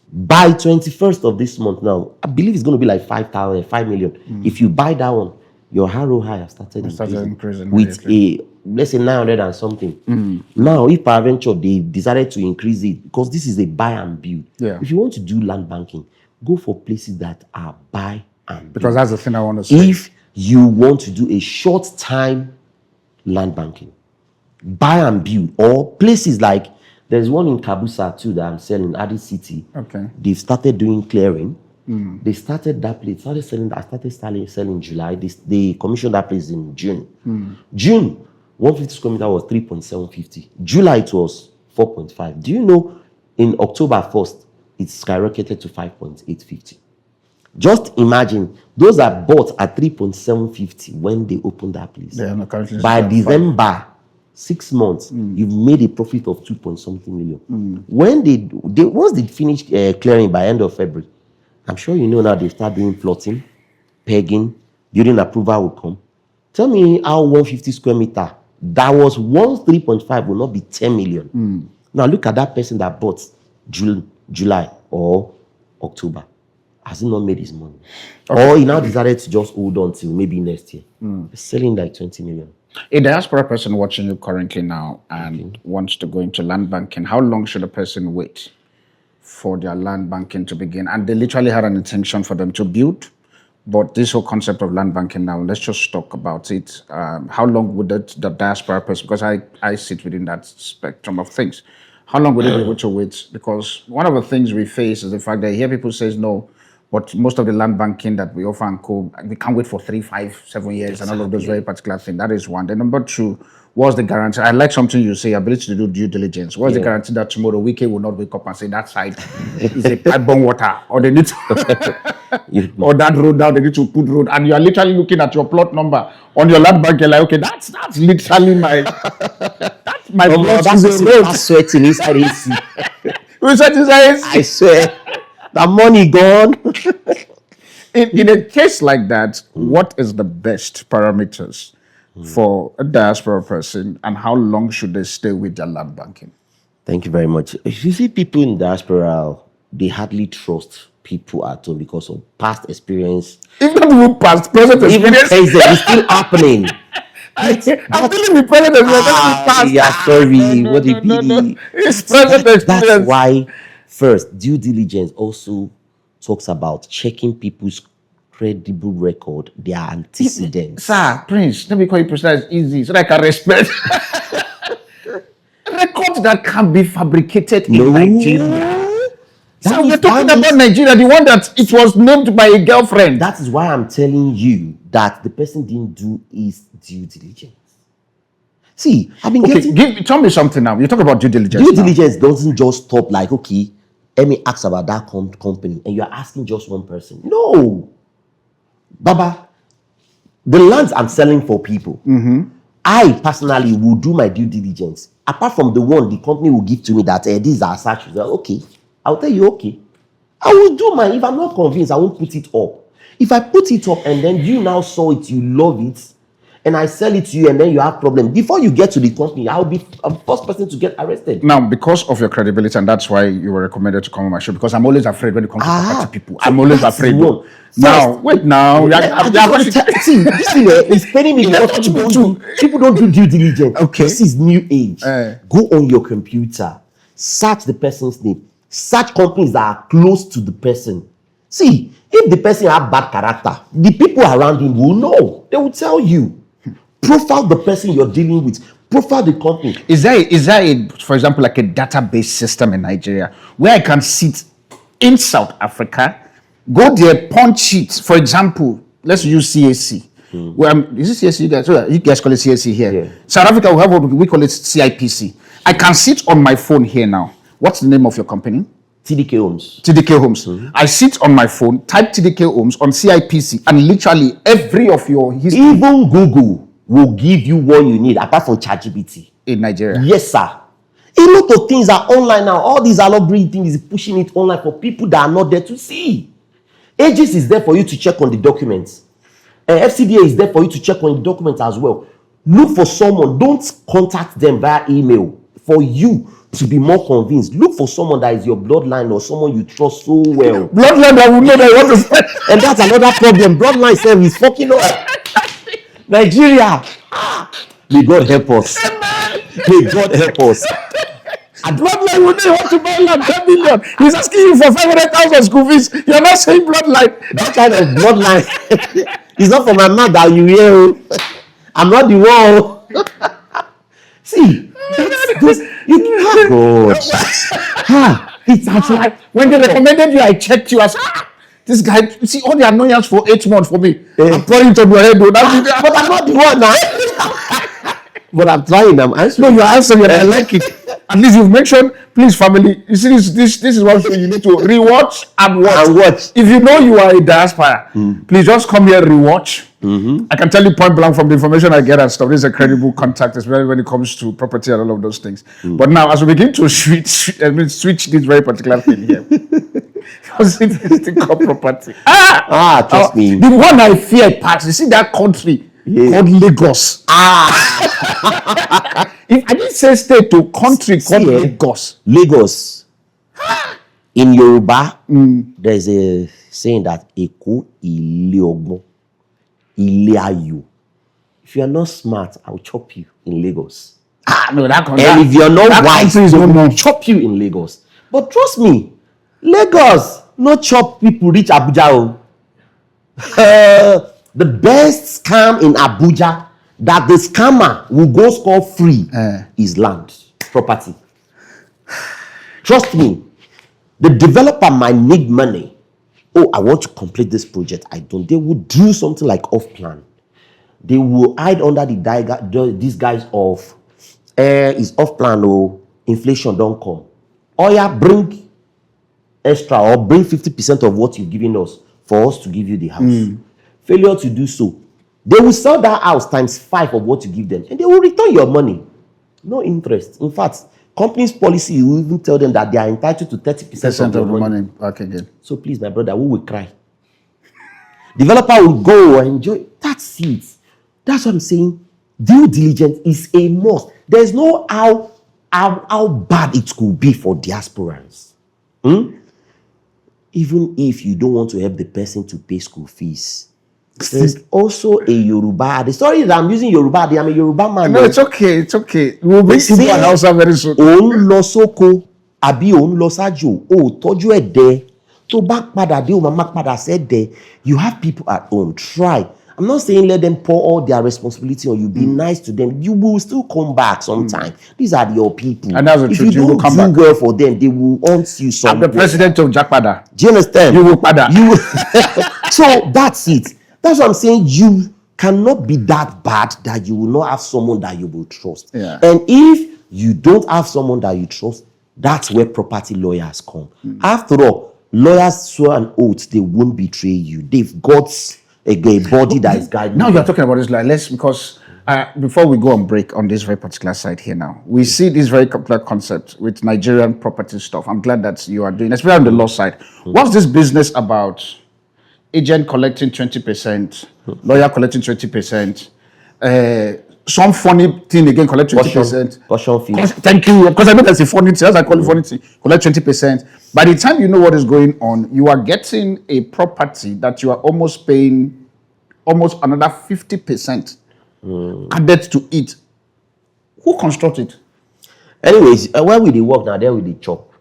By 21st of this month now, I believe it's going to be like 5 million. If you buy that one, your ROI have started increasing with a, let's say 900 and something. Now, if peradventure they decided to increase it, because this is a buy and build. Yeah. If you want to do land banking, go for places that are buy and build. Because that's the thing I want to say. If you want to do a short time land banking, buy and build, or places like, there's one in Kabusa too that I'm selling, Adi City. Okay. They've started doing clearing. They started that place. I started selling in July. They commissioned that place in June. June, 150 square meter was 3.750. July, it was 4.5. Do you know in October 1st, it skyrocketed to 5.850? Just imagine, those are bought at 3.750 when they opened that place. By December, 6 months, you've made a profit of 2 point something million. When once they finish clearing by end of February, I'm sure you know now they start doing plotting, pegging, building approval will come. Tell me how 150 square meter, that was 3.5 will not be 10 million. Now look at that person that bought June, July or October. Has he not made his money? Okay. Or he now decided to just hold on till maybe next year. Selling like 20 million. A diaspora person watching you currently now and wants to go into land banking, how long should a person wait for their land banking to begin? And they literally had an intention for them to build, but this whole concept of land banking now, let's just talk about it. How long would the diaspora person, because I sit within that spectrum of things, how long would they be able to wait? Because one of the things we face is the fact that I hear people say no, but most of the land banking that we offer and co, we can't wait for 3, 5, 7 years and all of those very particular things. That is one. Then number two, what's the guarantee? I like something you say, ability to do due diligence. What's the guarantee that tomorrow Wike will not wake up and say that side is a pipe-borne water, or they need to, or that road now they need to put road, and you are literally looking at your plot number on your land bank, you're like, okay, that's literally my that's my plot. That's sweating inside AC. I swear. The money gone. in a case like that, what is the best parameters for a diaspora person, and how long should they stay with their land banking? Thank you very much. You see, people in diaspora, they hardly trust people at home because of past experience. Even past, present experience. Even present, it's still happening. I'm dealing with present experience. Yeah, sorry. What did you It's present experience. That's why, first, due diligence also talks about checking people's credible record, their antecedents. Sir, Prince, let me call you precise, easy, so that I can respect. Records that can be fabricated in Nigeria. So we're talking about Nigeria, the one that it was named by a girlfriend. That is why I'm telling you that the person didn't do his due diligence. See, I've been tell me something now. You talk about due diligence. Due diligence doesn't just stop like, okay, let me ask about that company, and you're asking just one person. No. Baba, the lands I'm selling for people, I personally will do my due diligence. Apart from the one the company will give to me that these are such results. Okay, I'll tell you, okay. I will do mine. If I'm not convinced, I won't put it up. If I put it up and then you now saw it, you love it, and I sell it to you and then you have problem, before you get to the company, I'll be the first person to get arrested. Now, because of your credibility, and that's why you were recommended to come on my show, because I'm always afraid when it comes to talking to people. I'm always afraid. Now, wait now. See, this thing is paining me because people don't do due diligence. Okay. This is new age. Go on your computer, search the person's name, search companies that are close to the person. See, if the person have bad character, the people around him will know. They will tell you. Profile the person you're dealing with. Profile the company. Is there a, for example, like a database system in Nigeria where I can sit in South Africa, go there, punch it? For example, let's use CAC. Is it CAC? You guys call it CAC here. Yeah. South Africa, we have what we call it CIPC. I can sit on my phone here now. What's the name of your company? TDK Homes. TDK Homes. I sit on my phone, type TDK Homes on CIPC, and literally every of your history. Even Google will give you what you need apart from ChatGPT in Nigeria. Yes, sir. A lot of things are online now. All these elaborate things is pushing it online for people that are not there to see. Aegis is there for you to check on the documents. FCDA is there for you to check on the documents as well. Look for someone. Don't contact them via email. For you to be more convinced, look for someone that is your bloodline or someone you trust so well. Bloodline that will know that you want to fight. And that's another problem. Bloodline self is fucking up. Nigeria. May God help us. May God help us. A bloodline will know you want to buy land 10 million. He's asking you for 500,000 school fees. You're not saying bloodline. That kind of bloodline. It's not for my mouth that you hear. I'm not the one. See, God. It's actually when they recommended you, I checked you as this guy. You see all the annoyance for 8 months for me. I'm pouring it on your head, though. But I'm not the one now. But I'm trying. I'm answering. No, you're answering it. I like it. At least you've mentioned, please, family. You see, this is one thing you need to rewatch and watch. If you know you are a diaspora, please just come here, rewatch. I can tell you point blank from the information I get and stuff. This is a credible contact, especially when it comes to property and all of those things. But now, as we begin to switch this very particular thing here, because it's called property. Trust me. The one I fear, Pat. You see that country called Lagos. If I didn't say state to country called Lagos. Lagos. In Yoruba, there's a saying that Eko ile ogbon, ile ayo. If you are not smart, I'll chop you in Lagos. No, and if you're not wise, I'll chop you in Lagos. But trust me, Lagos no chop people reach Abuja. The best scam in Abuja that the scammer will go score free is land, property. Trust me, the developer might need money. Oh, I want to complete this project. I don't. They will do something like off plan. They will hide under these guys of is off plan or inflation don't come. Or yeah, bring extra or bring 50% of what you've given us for us to give you the house. Failure to do so, they will sell that house times 5 of what you give them, and they will return your money. No interest. In fact, company's policy will even tell them that they are entitled to 30% of the money back again. So please, my brother, who will cry? Developer will go and enjoy. That's it. That's what I'm saying. Due diligence is a must. There's no how bad it could be for diasporans. Even if you don't want to help the person to pay school fees, there's also a Yoruba. The story that I'm using Yoruba, I'm a Yoruba man. No, it's okay. It's okay. We'll bring people and Hausa very soon. Òun lọ sóko, àbí òun lọ sájò, ó tọ́jú ẹ̀dẹ̀. Tó bá padà dé, ó máa padà sẹ́dẹ̀. You have people at home. Try. I'm not saying let them pour all their responsibility on you. Be nice to them. You will still come back sometime. These are your people. And that's the truth. If you don't do well for them, they will haunt you somewhere. I'm the president of Jakpada. Do you understand? You will pada. You will. So that's it. That's what I'm saying. You cannot be that bad that you will not have someone that you will trust. Yeah. And if you don't have someone that you trust, that's where property lawyers come. After all, lawyers swear an oath they won't betray you. They've got a body that is guiding. Now you're talking about this, like, because before we go on break on this very particular side here now, we see this very complex concept with Nigerian property stuff. I'm glad that you are doing, especially on the law side. What's this business about? Agent collecting 20%, lawyer collecting 20%, some funny thing again, collect 20%. Caution fee. Thank you, because I know that's a funny thing. As I call it funny thing, collect 20%. By the time you know what is going on, you are getting a property that you are almost paying almost another 50% added to it. Who constructed? Anyways, where will they work now? There will they chop.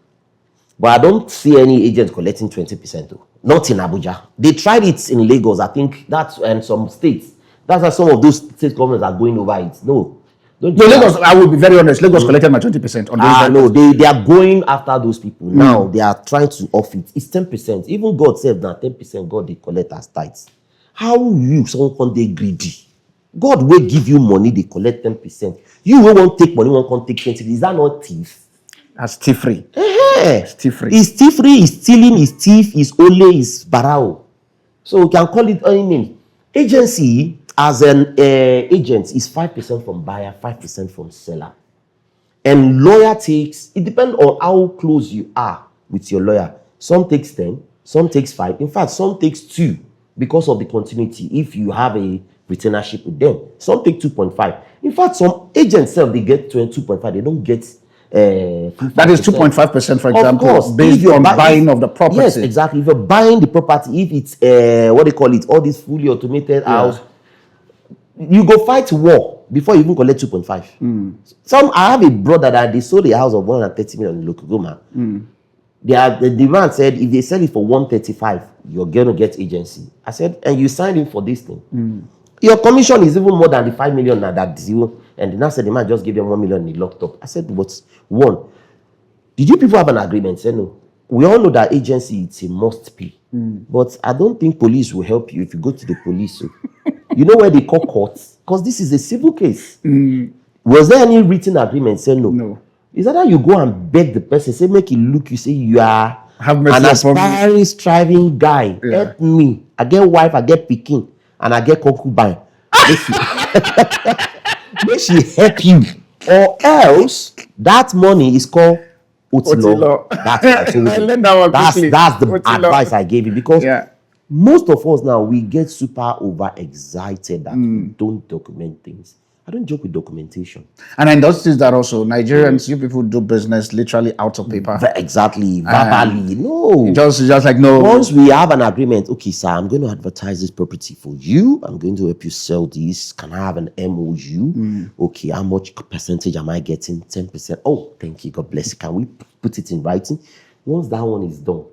But I don't see any agents collecting 20% though. Not in Abuja. They tried it in Lagos, I think that's and some states. That's why some of those state governments are going over it. No. Lagos, I will be very honest, Lagos collected my 20% on those. No, they are going after those people. Now they are trying to off it. It's 10%. Even God said now 10% God they collect as tithes. How you someone can they greedy? God will give you money, they collect 10%. You won't take money, won't take 20%. Is that not thief? That's thief-free. Thief-free. It's thief-free, it's stealing, it's thief, it's ole, it's barao. So we can call it any name. Agency as an agent is 5% from buyer, 5% from seller. And lawyer takes, it depends on how close you are with your lawyer. Some takes 10, some takes 5. In fact, some takes 2 because of the continuity. If you have a retainership with them, some take 2.5. In fact, some agents self they get 2.5. They don't get. That is 2.5%, for Of example, course, based on buying of the property. Yes, exactly. If you're buying the property, if it's what they call it, all this fully automated house, you go fight war before you even collect 2.5. I have a brother that they sold a house of 130 million in Lokogoma. The demand said if they sell it for 135, you're gonna get agency. I said, and you signed in for this thing. Your commission is even more than the 5 million now that zero. And the now said the man just gave them 1 million and he locked up. I said, but one, did you people have an agreement? Say no. We all know that agency it's a must pay. But I don't think police will help you if you go to the police. So you know where they call courts? Because this is a civil case. Was there any written agreement? Say no. No. Is that how you go and beg the person? Say make it look. You say you are an aspiring, striving guy. Help me. I get wife. I get pikin, and I get concubine. Make she help you, or else that money is called Otilo. That's the advice I gave you because most of us now we get super overexcited that we don't document things. I don't joke with documentation. And I noticed that also Nigerians, you people do business literally out of paper. Exactly, verbally. No. Just like no. Once we have an agreement, okay, sir, I'm going to advertise this property for you. I'm going to help you sell this. Can I have an MOU? Okay, how much percentage am I getting? 10%. Oh, thank you. God bless you. Can we put it in writing? Once that one is done,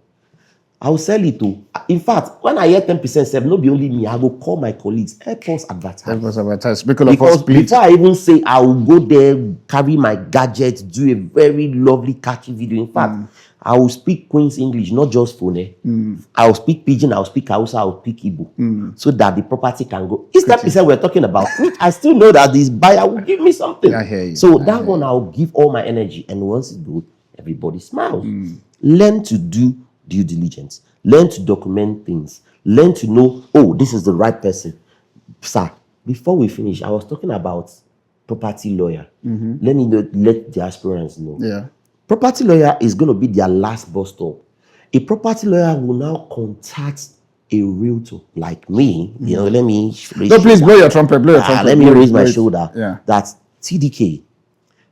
I will sell it to. In fact, when I hear 10%, not be only me, I will call my colleagues. Help us advertise. Because before I even say I will go there, carry my gadgets, do a very lovely, catchy video. In fact, I will speak Queen's English, not just phone. I will speak Pidgin, I will speak Hausa, I will speak Igbo, so that the property can go. It's 10% we're talking about. I still know that this buyer will give me something. I hear you. So that one, I'll give all my energy. And once it goes, everybody smiles. Learn to do due diligence. Learn to document things. Learn to know, oh, this is the right person. Sir, before we finish, I was talking about property lawyer. Let the aspirants know. Yeah. Property lawyer is going to be their last bus stop. A property lawyer will now contact a realtor like me. You know, let me. Please blow your trumpet. Let me raise my shoulder. Yeah. That TDK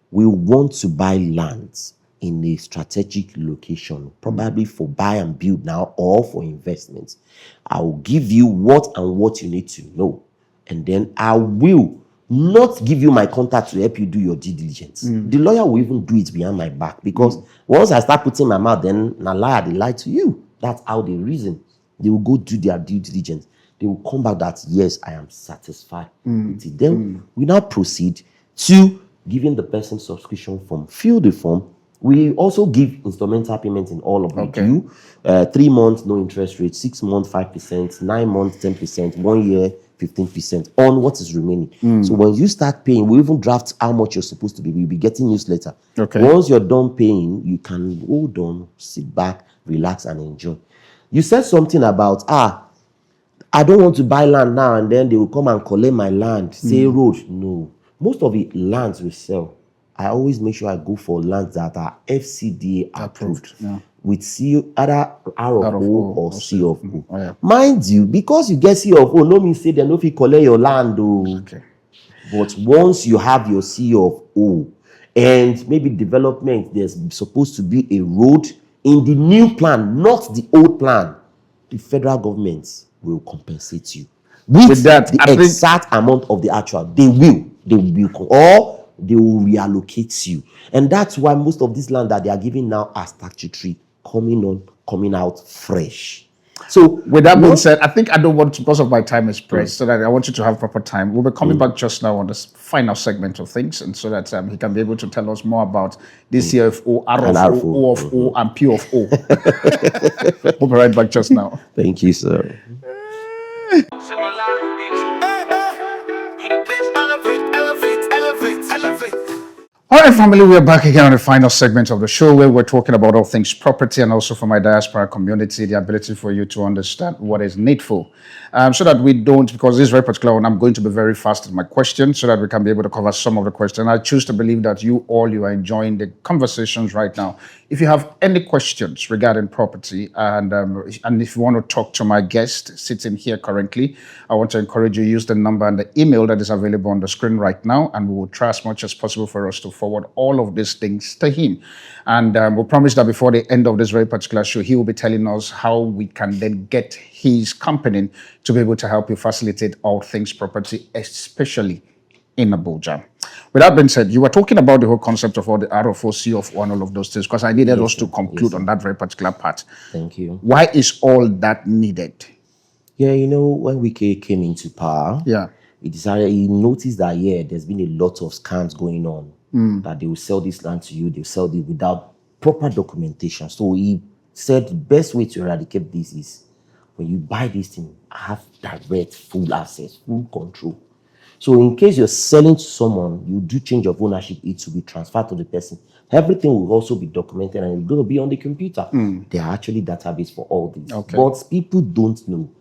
will want to buy lands in a strategic location, probably for buy and build now or for investments. I will give you what you need to know. And then I will not give you my contact to help you do your due diligence. The lawyer will even do it behind my back because once I start putting my mouth, then a liar, they lie to you. That's how they reason. They will go do their due diligence. They will come back that, yes, I am satisfied with it. Then we now proceed to giving the person subscription form. Fill the form. We also give instrumental payments in all of it. 3 months, no interest rate, 6 months, 5%, 9 months, 10%, 1 year, 15% on what is remaining. So when you start paying, we even draft how much you're supposed to be. We'll be getting newsletter. Once you're done paying, you can hold on, sit back, relax, and enjoy. You said something about, I don't want to buy land now, and then they will come and collect my land, say road. No. Most of the lands we sell, I always make sure I go for lands that are FCDA approved. With either R of O or C of O. Mind you, because you get C of O, no means say they no fit collect your land. But once you have your C of O, and maybe development, there's supposed to be a road in the new plan, not the old plan, the federal government will compensate you with that the exact amount of the actual. They will, or they will reallocate you. And that's why most of this land that they are giving now are statutory, coming out fresh. So with that being said, I think I don't want to, because of my time is pressed, so that I want you to have proper time. We'll be coming back just now on this final segment of things, and so that he can be able to tell us more about this CFO, R of O, O of O, and P of O. We'll be right back just now. Thank you, sir. All right, family, we're back again on the final segment of the show where we're talking about all things property and also for my diaspora community, the ability for you to understand what is needful. So that we don't, because this is very particular one, I'm going to be very fast in my questions so that we can be able to cover some of the questions. I choose to believe that you are enjoying the conversations right now. If you have any questions regarding property and if you want to talk to my guest sitting here currently, I want to encourage you to use the number and the email that is available on the screen right now, and we will try as much as possible for us to forward all of these things to him. And we'll promise that before the end of this very particular show, he will be telling us how we can then get his company to be able to help you facilitate all things property, especially in Abuja. With that being said, you were talking about the whole concept of all the RFO, of one, all of those things, because I needed us to conclude on that very particular part. Thank you. Why is all that needed? Yeah, when Wike came into power, he noticed that, there's been a lot of scams going on, that they will sell this land to you, they'll sell it without proper documentation. So he said the best way to eradicate this is when you buy this thing, have direct, full access, full control. So in case you're selling to someone, you do change of ownership, it will be transferred to the person. Everything will also be documented and it's going to be on the computer. There are actually database for all this. But people don't know.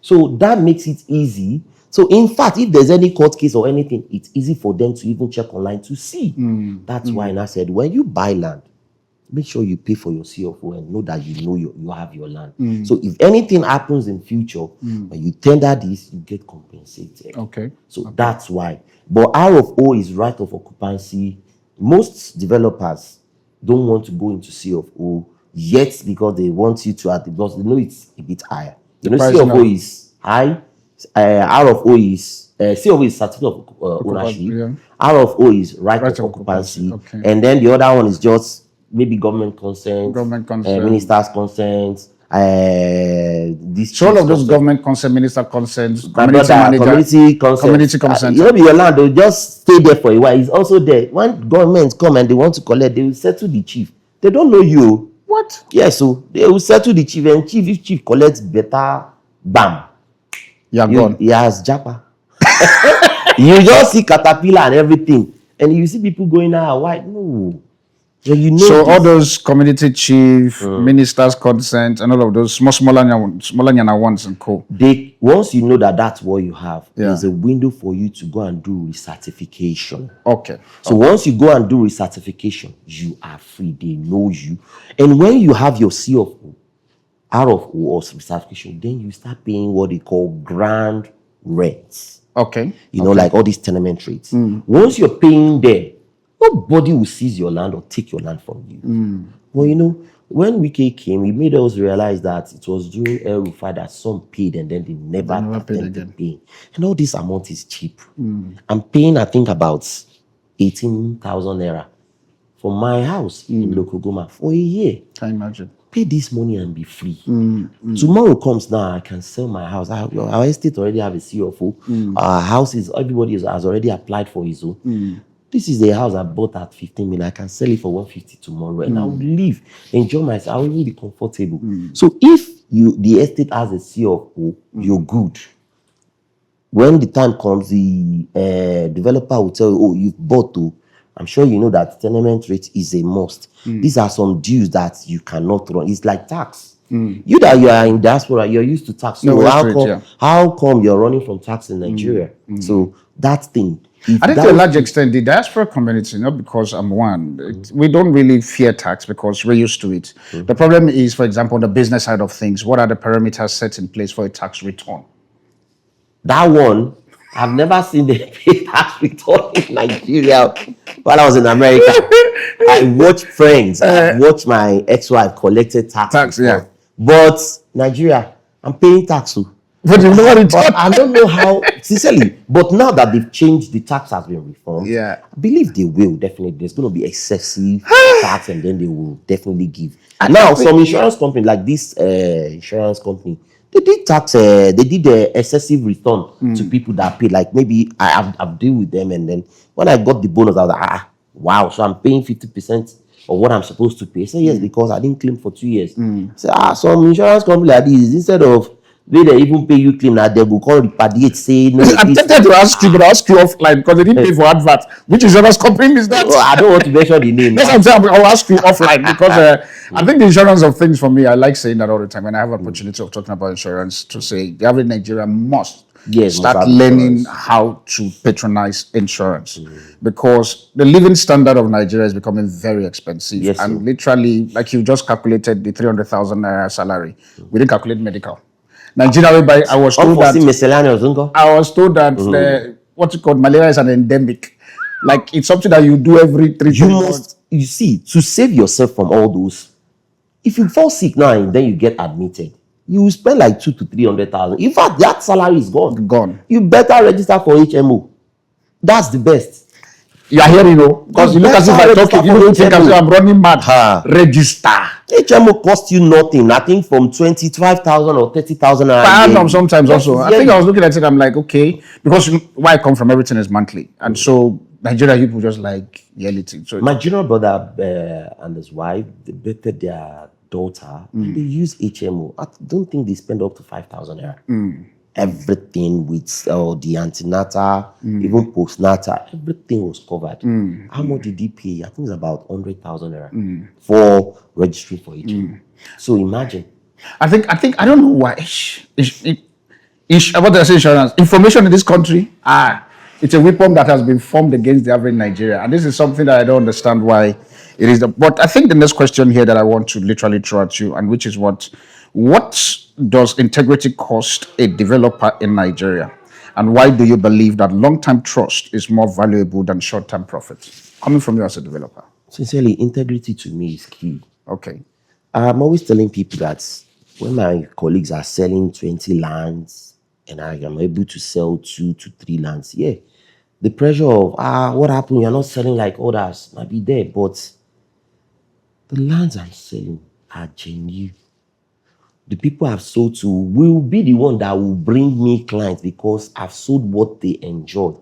So that makes it easy. So in fact, if there's any court case or anything, it's easy for them to even check online to see. That's why I said, when you buy land, make sure you pay for your CFO and know that you have your land. So if anything happens in future, when you tender this, you get compensated. So that's why. But RFO is right of occupancy. Most developers don't want to go into CFO yet because they want you to because they know it's a bit higher. CFO is high. RFO is CFO is certificate of ownership. RFO is right of occupancy. And then the other one is just maybe government consent, minister's consent, so all of those government consent, minister consent, community consent. Your land will just stay there for a while. It's also there. When government come and they want to collect, they will settle the chief. They don't know you. What? Yes, so they will settle the chief, and if chief collects better, bam. You're gone. He has japa. You just see caterpillar and everything. And you see people going out, why? No. So all those community chief, ministers' consent, and all of those smaller ones and co. Once you know that that's what you have, there's a window for you to go and do recertification. So once you go and do recertification, you are free. They know you. And when you have your CFO, RFO or recertification, then you start paying what they call grand rents. Like all these tenement rates. Once you're paying there, nobody will seize your land or take your land from you. But when Wike came, he made us realize that it was during El Rufai that some paid and then they never attempted paying. And all this amount is cheap. I'm paying, I think, about 18,000 naira for my house in Lokogoma for a year. Can you imagine? Pay this money and be free. Tomorrow comes now, I can sell my house. Our estate already have a CFO. Our houses, everybody has already applied for his own. This is a house I bought at 15 million. I can sell it for 150 tomorrow, and I will live, enjoy myself. I will even be comfortable. So if the estate has a CFO, you're good. When the time comes, the developer will tell you, "Oh, you've bought to." I'm sure you know that tenement rate is a must. These are some dues that you cannot run. It's like tax. You are in diaspora, you're used to tax. So how come you're running from tax in Nigeria? So that thing. I think to a large extent, the diaspora community, not because I'm one, we don't really fear tax because we're used to it. The problem is, for example, on the business side of things, what are the parameters set in place for a tax return? That one, I've never seen the pay tax return in Nigeria while I was in America. I watched friends, I watched my ex-wife collected tax. But Nigeria, I'm paying tax too. But you know what it's I don't know how, sincerely. But now that they've changed, the tax has been reformed. I believe they will definitely. There's going to be excessive tax, and then they will definitely give. And now, some insurance company like this insurance company, they did tax. They did the excessive return to people that pay. Like maybe I've dealt with them, and then when I got the bonus, I was like, wow! So I'm paying 50% of what I'm supposed to pay. I said yes because I didn't claim for 2 years. So some insurance company like this, instead of They even pay you clean, and they will call repatriate, say no. I'm tempted to ask you, but I'll ask you offline because they didn't pay for advert. Which insurance company is that? Oh, I don't want to mention the name. That's what I'm saying. I'll ask you offline because I think the insurance of things for me, I like saying that all the time. When I have an opportunity of talking about insurance, to say the average Nigerian must start learning how to patronize insurance because the living standard of Nigeria is becoming very expensive. Yes, and sir. Literally, like you just calculated the 300,000 salary, we didn't calculate medical. Nigeria, I was told that the, what's it called, malaria is an endemic. Like it's something that you do every 3 You months. must, you see, to save yourself from all those. If you fall sick now and then you get admitted, you will spend like 200 to 300,000. In fact, that salary is gone. Gone. You better register for HMO. That's the best. You are hearing, because you look as if I talk it, you don't think as if I'm running mad. Register. HMO costs you nothing. I think from 25,000 or 30,000. Per annum sometimes also. I think I was looking at it, I'm like, okay, because where I come from, everything is monthly. And so Nigeria people just like reality. So my junior brother and his wife, they betted their daughter and they use HMO. I don't think they spend up to 5,000 naira. Everything with the antenatal, even postnatal, everything was covered. How much did he pay? I think it's about 100,000 naira for registering for HMO. So imagine. I think I don't know why. About the insurance information in this country, it's a weapon that has been formed against the average Nigeria, and this is something that I don't understand why it is. But I think the next question here that I want to literally throw at you, and which is what does integrity cost a developer in Nigeria, and why do you believe that long-term trust is more valuable than short-term profit? Coming from you as a developer. Sincerely, integrity to me is key. Okay. I'm always telling people that when my colleagues are selling 20 lands and I am able to sell 2 to 3 lands, the pressure of, what happened? You're not selling like others might be there, but the lands I'm selling are genuine. The people I've sold to will be the one that will bring me clients because I've sold what they enjoy.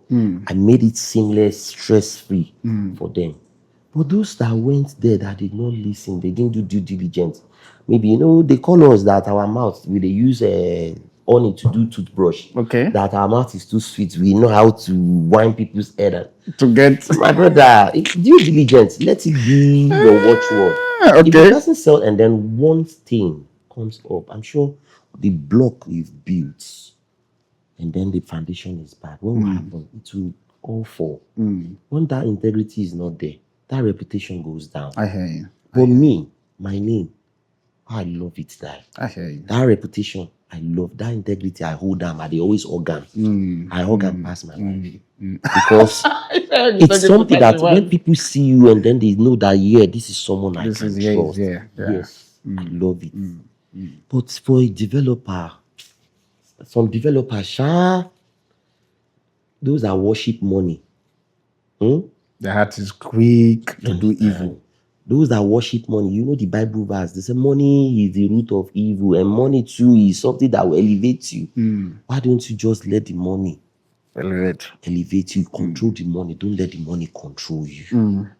I made it seamless, stress-free for them. But those that went there that did not listen, they didn't do due diligence. Maybe, they call us that our mouth, they use honey to do toothbrush. Okay. That our mouth is too sweet. We know how to wind people's head. To get... My brother, due diligence, let it be your watchword. Okay. If it doesn't sell and then one thing comes up, I'm sure the block we've built and then the foundation is bad. What will happen? It will all fall. When that integrity is not there, that reputation goes down. I hear you. But me, my name, I love it there. I hear you. That reputation, I love that integrity. I hold them. I always organ. I organ past my life because it's something that when people see you and then they know that this is someone I can trust. Yes, I love it. But for a developer, some developers, those that worship money. The heart is quick to do evil. Those that worship money, the Bible verse, they say money is the root of evil, and money too is something that will elevate you. Why don't you just let the money elevate you? Control the money. Don't let the money control you.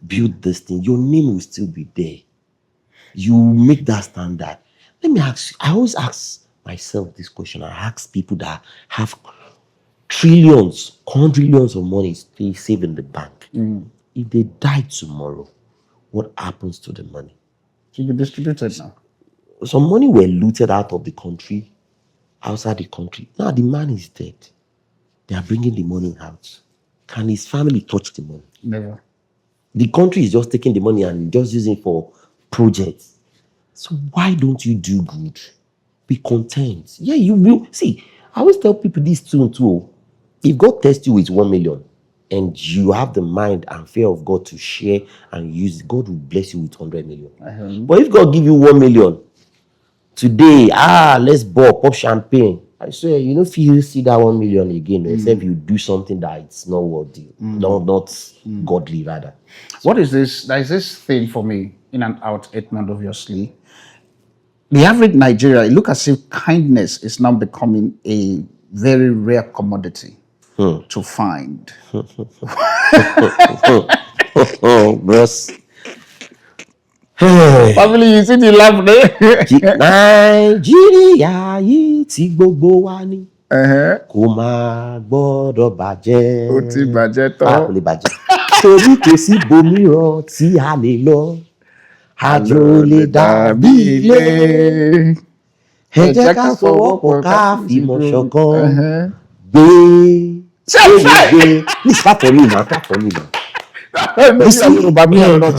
Build this thing. Your name will still be there. You make that standard. Let me ask you, I always ask myself this question. I ask people that have trillions, quadrillions of money they save in the bank. If they die tomorrow, what happens to the money? To be distributed now. Some money were looted out of the country, outside the country. Now the man is dead. They are bringing the money out. Can his family touch the money? Never. The country is just taking the money and just using for projects. So why don't you do good? Be content. Yeah, you will. See, I always tell people this too. If God tests you with 1 million and you have the mind and fear of God to share and use it, God will bless you with 100 million. But if God give you 1 million today, let's pop champagne. I swear, if you see that 1 million again, except you do something that it's not worthy, not godly rather. What is this? There is this thing for me, in and out, Edmund, obviously. The average Nigeria, it looks as if kindness is now becoming a very rare commodity to find. Bros. Family, you see the laugh there. Nàìjíríà yìí tí gbogbo wa ní. Uh-huh. Kò máa gbọ́dọ̀ bàjẹ́. Ó ti bàjẹ́ tán. Kò lè bàjẹ́. Torí kò sí ibòmíràn tí a lè lọ. Àjò lè dàbí ilé. Ẹ jẹ́ ká sowọ́pọ̀ ká fìmọ̀ ṣọ̀kan. Gbé. Please clap for me now. Clap for me now. I'm not so. I'm Nigerian,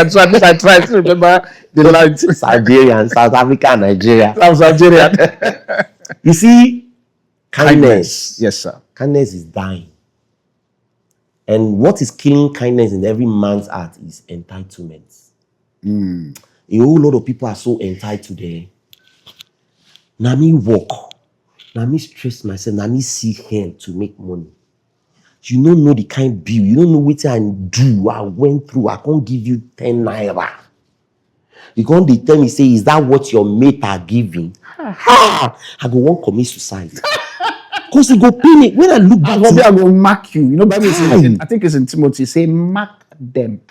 so at least I try to remember the lines. Nigerian, South Africa, Nigeria. I'm Nigerian. You see, kindness. Yes, sir. Kindness is dying. And what is killing kindness in every man's heart is entitlement. A whole lot of people are so entitled there. Now me work. Now me stress myself. Now me see hell to make money. You don't know the kind bill. You don't know what I do. I went through. I can't give you 10 naira. You can't tell me, say, is that what your mate are giving? I go won't commit suicide. Because you go pay me. When I look back, I will mark you. You know, Bible says, I think it's in Timothy, say, mark them.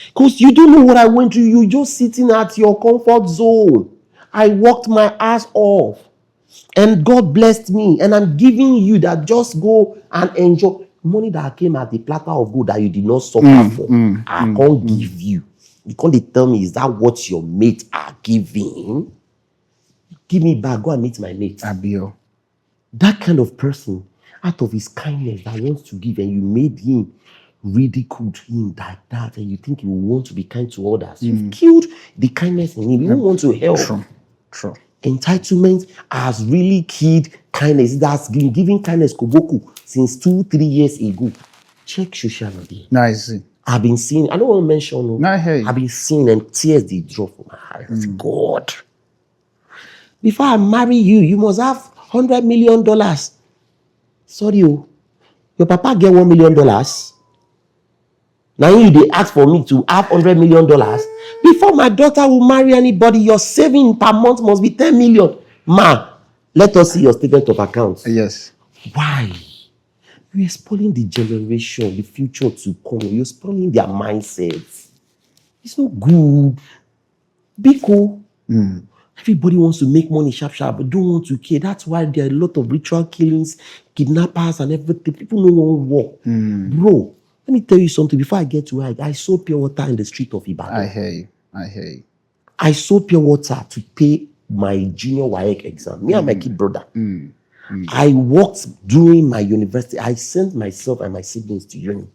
Because you don't know what I went through. You just sitting at your comfort zone. I worked my ass off. And God blessed me. And I'm giving you that just go and enjoy. Money that came at the platter of gold that you did not suffer for. I can't give you. You can't tell me, is that what your mates are giving? Give me back. Go and meet my mate. Abio. That kind of person, out of his kindness, that wants to give, and you made him ridiculed him like that, and you think he will want to be kind to others. You've killed the kindness in him. You don't want to help. True. Entitlement has really killed kindness. It has been giving kindness Koboku since 2-3 years ago. Check social media. Nice. I've been seeing, I don't want to mention. No, hey. I've been seeing, and tears they drop from my eyes. God. Before I marry you, you must have $100 million. Sorry, your papa get $1 million. Now you they ask for me to have $100 million. Before my daughter will marry anybody, your saving per month must be 10 million. Ma, let us see your statement of accounts. Yes. Why? You're spoiling the generation, the future to come. You're spoiling their mindsets. It's not good. Be cool. Everybody wants to make money sharp, but don't want to care. That's why there are a lot of ritual killings, kidnappers, and everything. People don't want to work. Bro, let me tell you something. Before I get to it, I saw pure water in the street of Ibadan. I hear you. I saw pure water to pay my junior WAEC exam. Me and my kid brother. I worked during my university. I sent myself and my siblings to uni.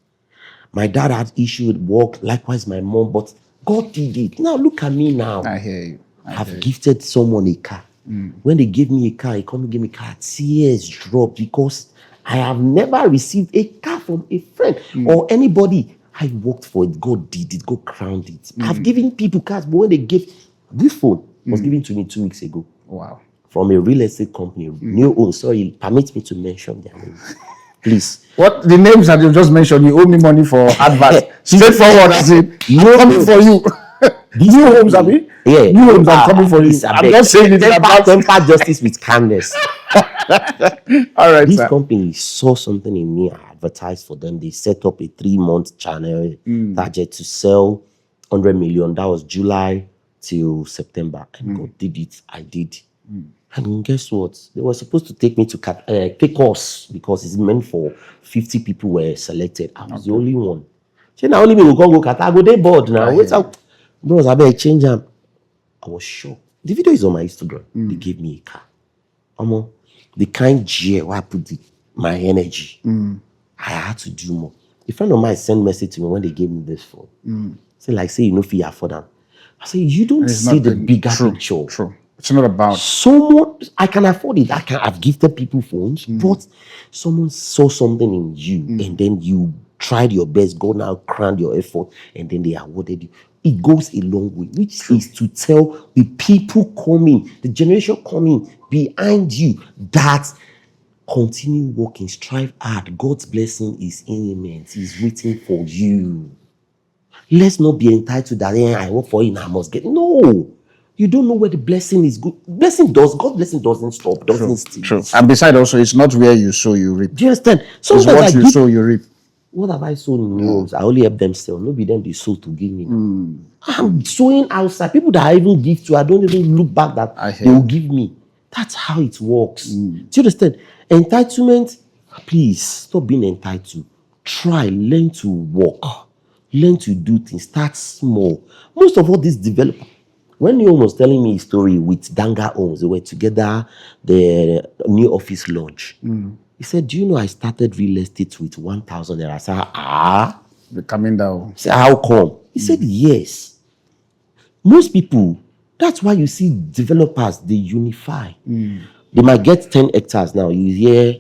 My dad had issued work, likewise my mom, but God did it. Now look at me now. I hear you. I've gifted someone a car. When they gave me a car, he come and give me a car. Tears dropped because I have never received a car from a friend or anybody. I worked for it. God did it. God crowned it. I've given people cars, but when they gave this phone was given to me 2 weeks ago. Wow. From a real estate company. New own. Sorry, permit me to mention their names. Please. What the names that you just mentioned, you owe me money for advert. Straightforward, as in, I'm coming for you. New homes, Abi? Yeah. New homes are coming for you. I'm just saying it about temper justice with kindness. All right, This sir. company saw something in me. I advertised for them. They set up a 3-month channel target to sell 100 million. That was July till September. And God did it. I did. And guess what? They were supposed to take me to take course because it's meant for 50 people were selected. I was the only one. So now only me will go Qatar. I go they board now. Wait out. Bros, I better change them. I was shocked. The video is on my Instagram. They gave me a car. The kind gear where I put my energy. I had to do more. A friend of mine sent message to me when they gave me this phone. Say, you know, if you afford them. I say, you don't see the bigger picture. True. It's not about someone. I can afford it. I've gifted people phones, but someone saw something in you, and then you tried your best. God now crowned your effort, and then they awarded you. It goes a long way, which is to tell the people coming, the generation coming behind you, that continue working, strive hard. God's blessing is immense. He's waiting for you. Let's not be entitled that I work for it and I must get. No. You don't know where the blessing is good. God's blessing doesn't stop, doesn't stop. true. And besides also, it's not where you sow, you reap. Do you understand? It's what you sow, you reap. What have I sold in new homes? I only help them sell. Nobody them they sold to give me. I'm sowing outside. People that I even give to, I don't even look back that they will give me. That's how it works. Do you understand? Entitlement, please stop being entitled. Try, learn to work, learn to do things. Start small. Most of all these developers, when Neil was telling me a story with Danga Homes, they were together, the new office launch. He said, do you know I started real estate with 1,000 naira? I said, They're coming down. I said, how come? He said, yes. Most people, that's why you see developers, they unify. They might get 10 hectares now. You hear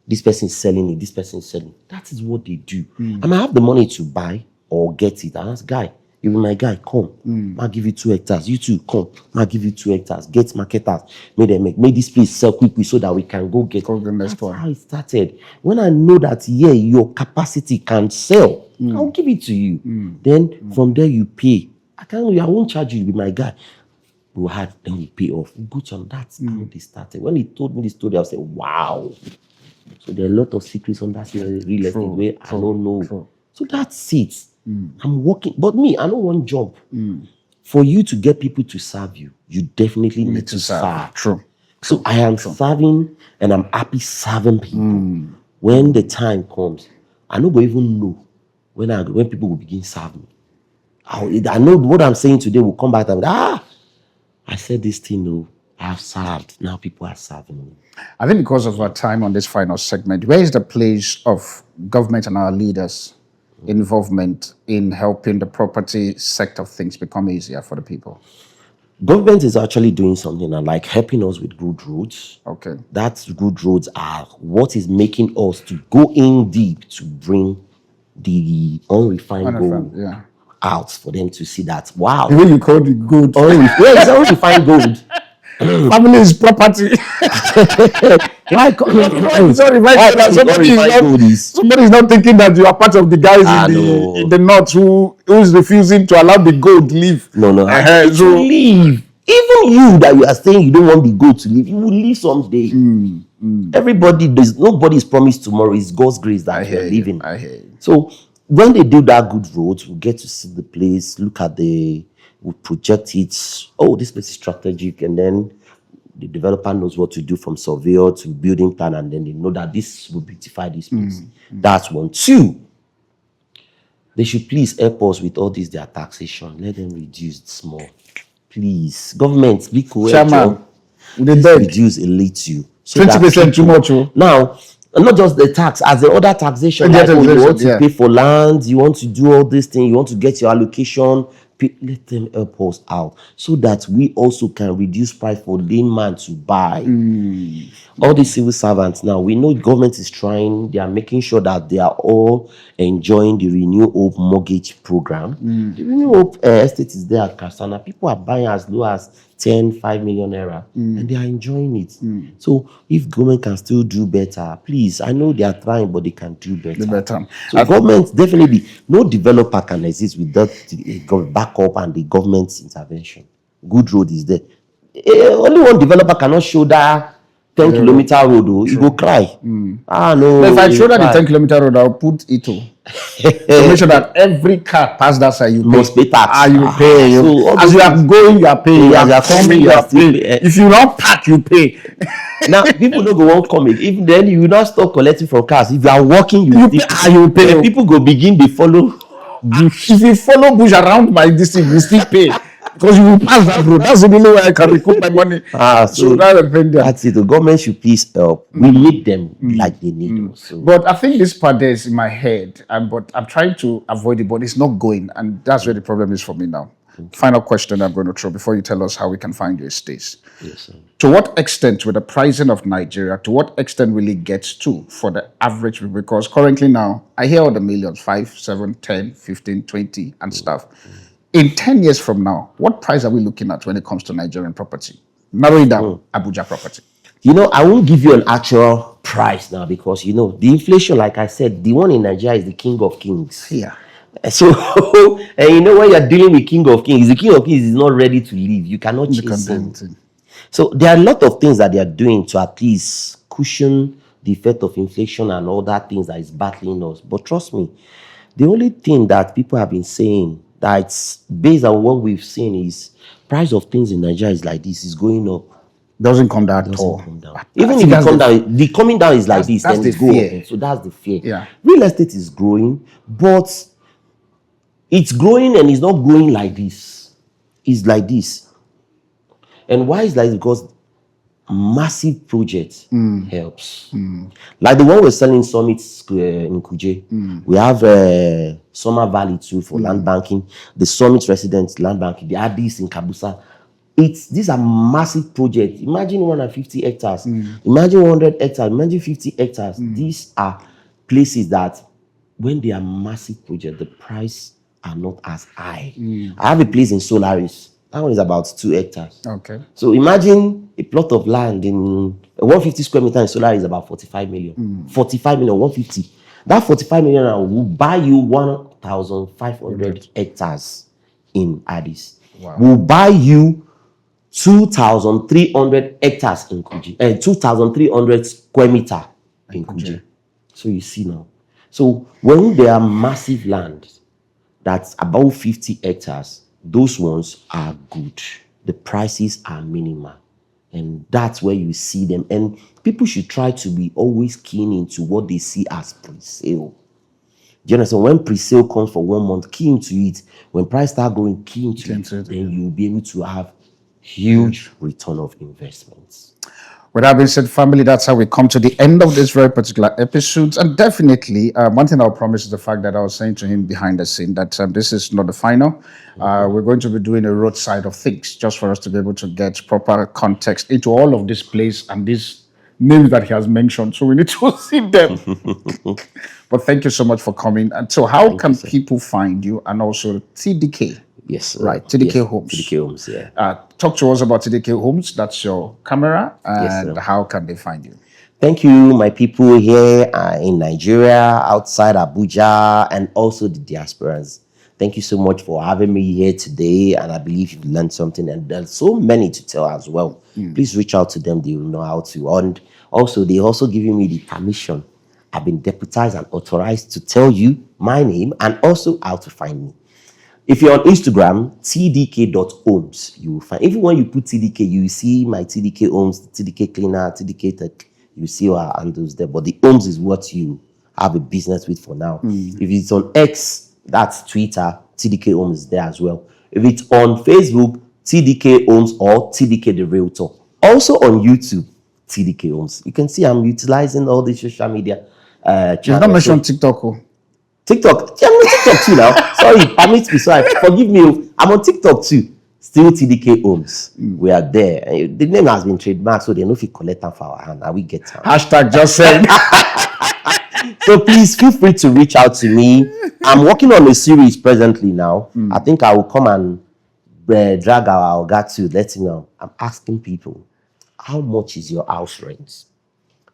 this person is selling it, this person is selling. That is what they do. I might have the money to buy or get it. I ask, guy, you be my guy, come. I'll give you 2 hectares. You too, come. I'll give you 2 hectares. Get marketers. Make this place sell quickly so that we can go get the next That's one. how it started. When I know that, your capacity can sell, I'll give it to you. Then from there you pay. I won't charge you, you be my guy. Then we pay off. Good on that's how they started. When he told me the story, I said, wow. So there are a lot of secrets on that real estate where I don't know. So that's it. I'm working. But me, I don't want jump. For you to get people to serve you, you definitely need to serve. True. So I am serving and I'm happy serving people. When the time comes, I don't even know when people will begin serving me. I know what I'm saying today will come back and I said this thing, though. I have served. Now people are serving me. I think because of our time on this final segment, where is the place of government and our leaders' involvement in helping the property sector of things become easier for the people? Government is actually doing something like helping us with good roads. Okay. That good roads are what is making us to go in deep to bring the unrefined gold out for them to see that, wow. The way you call it gold. It's unrefined gold. Family is property. Why somebody is not thinking that you are part of the guys in the north who is refusing to allow the gold leave. No. So leave. Even you that you are saying you don't want the gold to leave, you will leave someday. Nobody is promised tomorrow. It's God's grace that you're living. I hear you. So when they do that good road, we get to see the place, look at we project it. Oh, this place is strategic, and then the developer knows what to do from surveyor to building plan, and then they know that this will beautify this place. That's one. 2, they should please help us with all this, their taxation. Let them reduce it small. Please. Government, be Chairman, reduce a little. 20% too much. Now, not just the tax, as the other taxation, like, you want to pay for land, you want to do all these things, you want to get your allocation, let them help us out so that we also can reduce price for layman to buy. All these civil servants now, we know government is trying, they are making sure that they are all enjoying the Renew Hope mortgage program. The Renew Hope estate is there at Kasana. People are buying as low as 5 million naira, and they are enjoying it. So if government can still do better, please, I know they are trying, but they can do better. So government, definitely, no developer can exist without the backup and the government's intervention. Good road is there. Only one developer cannot show that 10-kilometer road, you go cry. No. If I show that the 10-kilometer road, I'll put it to make sure that every car past that side, you must pay tax. You pay. So as you are going, you are paying. As you are coming, you are paying. If you not park, you pay. Now, people don't go won't come in. If then you will not stop collecting from cars. If you are walking, you pay. Then people go begin they follow bush. If you follow bush around my district, you still pay. Because you will pass that road. That's the only way I can recoup my money. So that's it. The government should please help. We need them like they need us. So. But I think this part there is in my head, but I'm trying to avoid it, but it's not going. And that's where the problem is for me now. Final question I'm going to throw before you tell us how we can find your estates. Yes, sir. To what extent, with the pricing of Nigeria, to what extent will it get to for the average people? Because currently now, I hear all the millions, 5, 7, 10, 15, 20 and stuff. In 10 years from now, what price are we looking at when it comes to Nigerian property? Narrow it down, Abuja property. I won't give you an actual price now because, the inflation, like I said, the one in Nigeria is the king of kings. Yeah. So, and when you're dealing with king of kings, the king of kings is not ready to leave. You cannot chase him. So there are a lot of things that they are doing to at least cushion the effect of inflation and all that things that is battling us. But trust me, the only thing that people have been saying that's based on what we've seen is price of things in Nigeria is like this, is going up. Doesn't come down at Doesn't all. come down. Even if it come down, the coming down is like this, that's then the it's go fear. up. So that's the fear. Yeah. Real estate is growing, but it's growing and it's not growing like this. It's like this. And why is like this? Because massive projects helps. Like the one we're selling Summit Square in Kuje. We have Summer Valley too for land banking. The Summit Residence land banking. The Addis in Kabusa. These are massive projects. Imagine 150 hectares. Imagine 100 hectares. Imagine 50 hectares. These are places that when they are massive projects, the price are not as high. I have a place in Solaris. That one is about 2 hectares. Okay. So imagine a plot of land in 150 square meter in Solaris is about 45 million. 45 million, 150. That 45 million will buy you 1,500 hectares in Addis. Wow. Will buy you 2,300 hectares in Kuji, 2,300 square meter in Kuji. So you see now. So when there are massive land that's about 50 hectares, those ones are good. The prices are minimal. And that's where you see them. And people should try to be always keen into what they see as pre-sale. Do you understand? When pre-sale comes for 1 month, key into it. When price start growing, key into it. Then you'll be able to have huge return of investments. With that being said, family, that's how we come to the end of this very particular episode. And definitely, one thing I'll promise is the fact that I was saying to him behind the scene that this is not the final. We're going to be doing a roadside of things just for us to be able to get proper context into all of this place and these names that he has mentioned. So we need to see them. But thank you so much for coming. And so how can people find you and also TDK? Yes. Right, TDK Homes. TDK Homes, yeah. Talk to us about TDK Homes. That's your camera. And Yes, how can they find you? Thank you, my people here in Nigeria, outside Abuja, and also the diasporans. Thank you so much for having me here today. And I believe you've learned something. And there's so many to tell as well. Please reach out to them. They will know how to. And also, they also giving me the permission. I've been deputized and authorized to tell you my name and also how to find me. If you're on Instagram, tdk.homes, you will find. Even when you put TDK, you see my TDK Homes, TDK Cleaner, TDK Tech. You see our handles there. But the Homes is what you have a business with for now. If it's on X, that's Twitter, TDK Homes is there as well. If it's on Facebook, TDK Homes or TDK the Realtor. Also on YouTube, TDK Homes. You can see I'm utilizing all the social media channels. You've not mentioned TikTok. Oh. TikTok. Yeah, I'm on TikTok too now. Sorry, permit me. Sorry, forgive me. I'm on TikTok too. Still TDK Homes. We are there. The name has been trademarked, so they know if you collect them for our hand. Now we get time. Hashtag just saying. So please feel free to reach out to me. I'm working on a series presently now. I think I will come and drag our Oga to let you know. I'm asking people, how much is your house rent?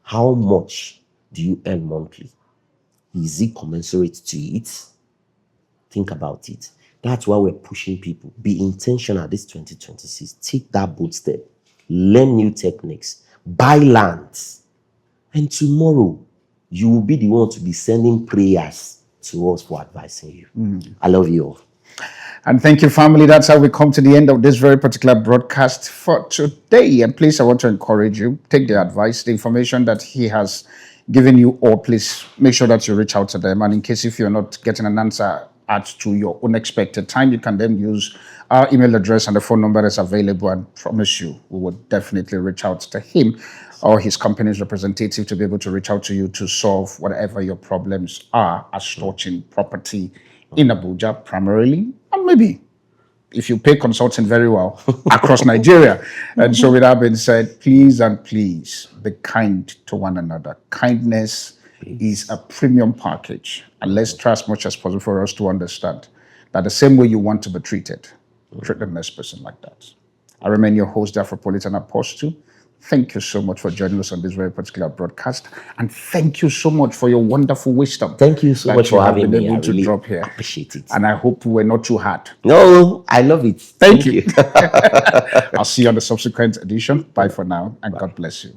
How much do you earn monthly? Is it commensurate to it? Think about it. That's why we're pushing people. Be intentional this 2026. Take that bold step. Learn new techniques. Buy land. And tomorrow, you will be the one to be sending prayers to us for advising you. I love you all. And thank you, family. That's how we come to the end of this very particular broadcast for today. And please, I want to encourage you, take the advice, the information that he has given you, or please make sure that you reach out to them. And in case if you're not getting an answer to your unexpected time, you can then use our email address and the phone number is available. And promise you, we will definitely reach out to him or his company's representative to be able to reach out to you to solve whatever your problems are as touching property in Abuja primarily, and maybe if you pay consulting very well across Nigeria. And so with that being said, please and please be kind to one another. Kindness is a premium package. And let's try as much as possible for us to understand that the same way you want to be treated, treat the next person like that. I remain your host, the Afropolitan Apostle. Thank you so much for joining us on this very particular broadcast. And thank you so much for your wonderful wisdom. Thank you so much for having me. Able I really drop here. appreciate it. And I hope we're not too hard. No, I love it. Thank you. I'll see you on the subsequent edition. Bye for now, and God bless you.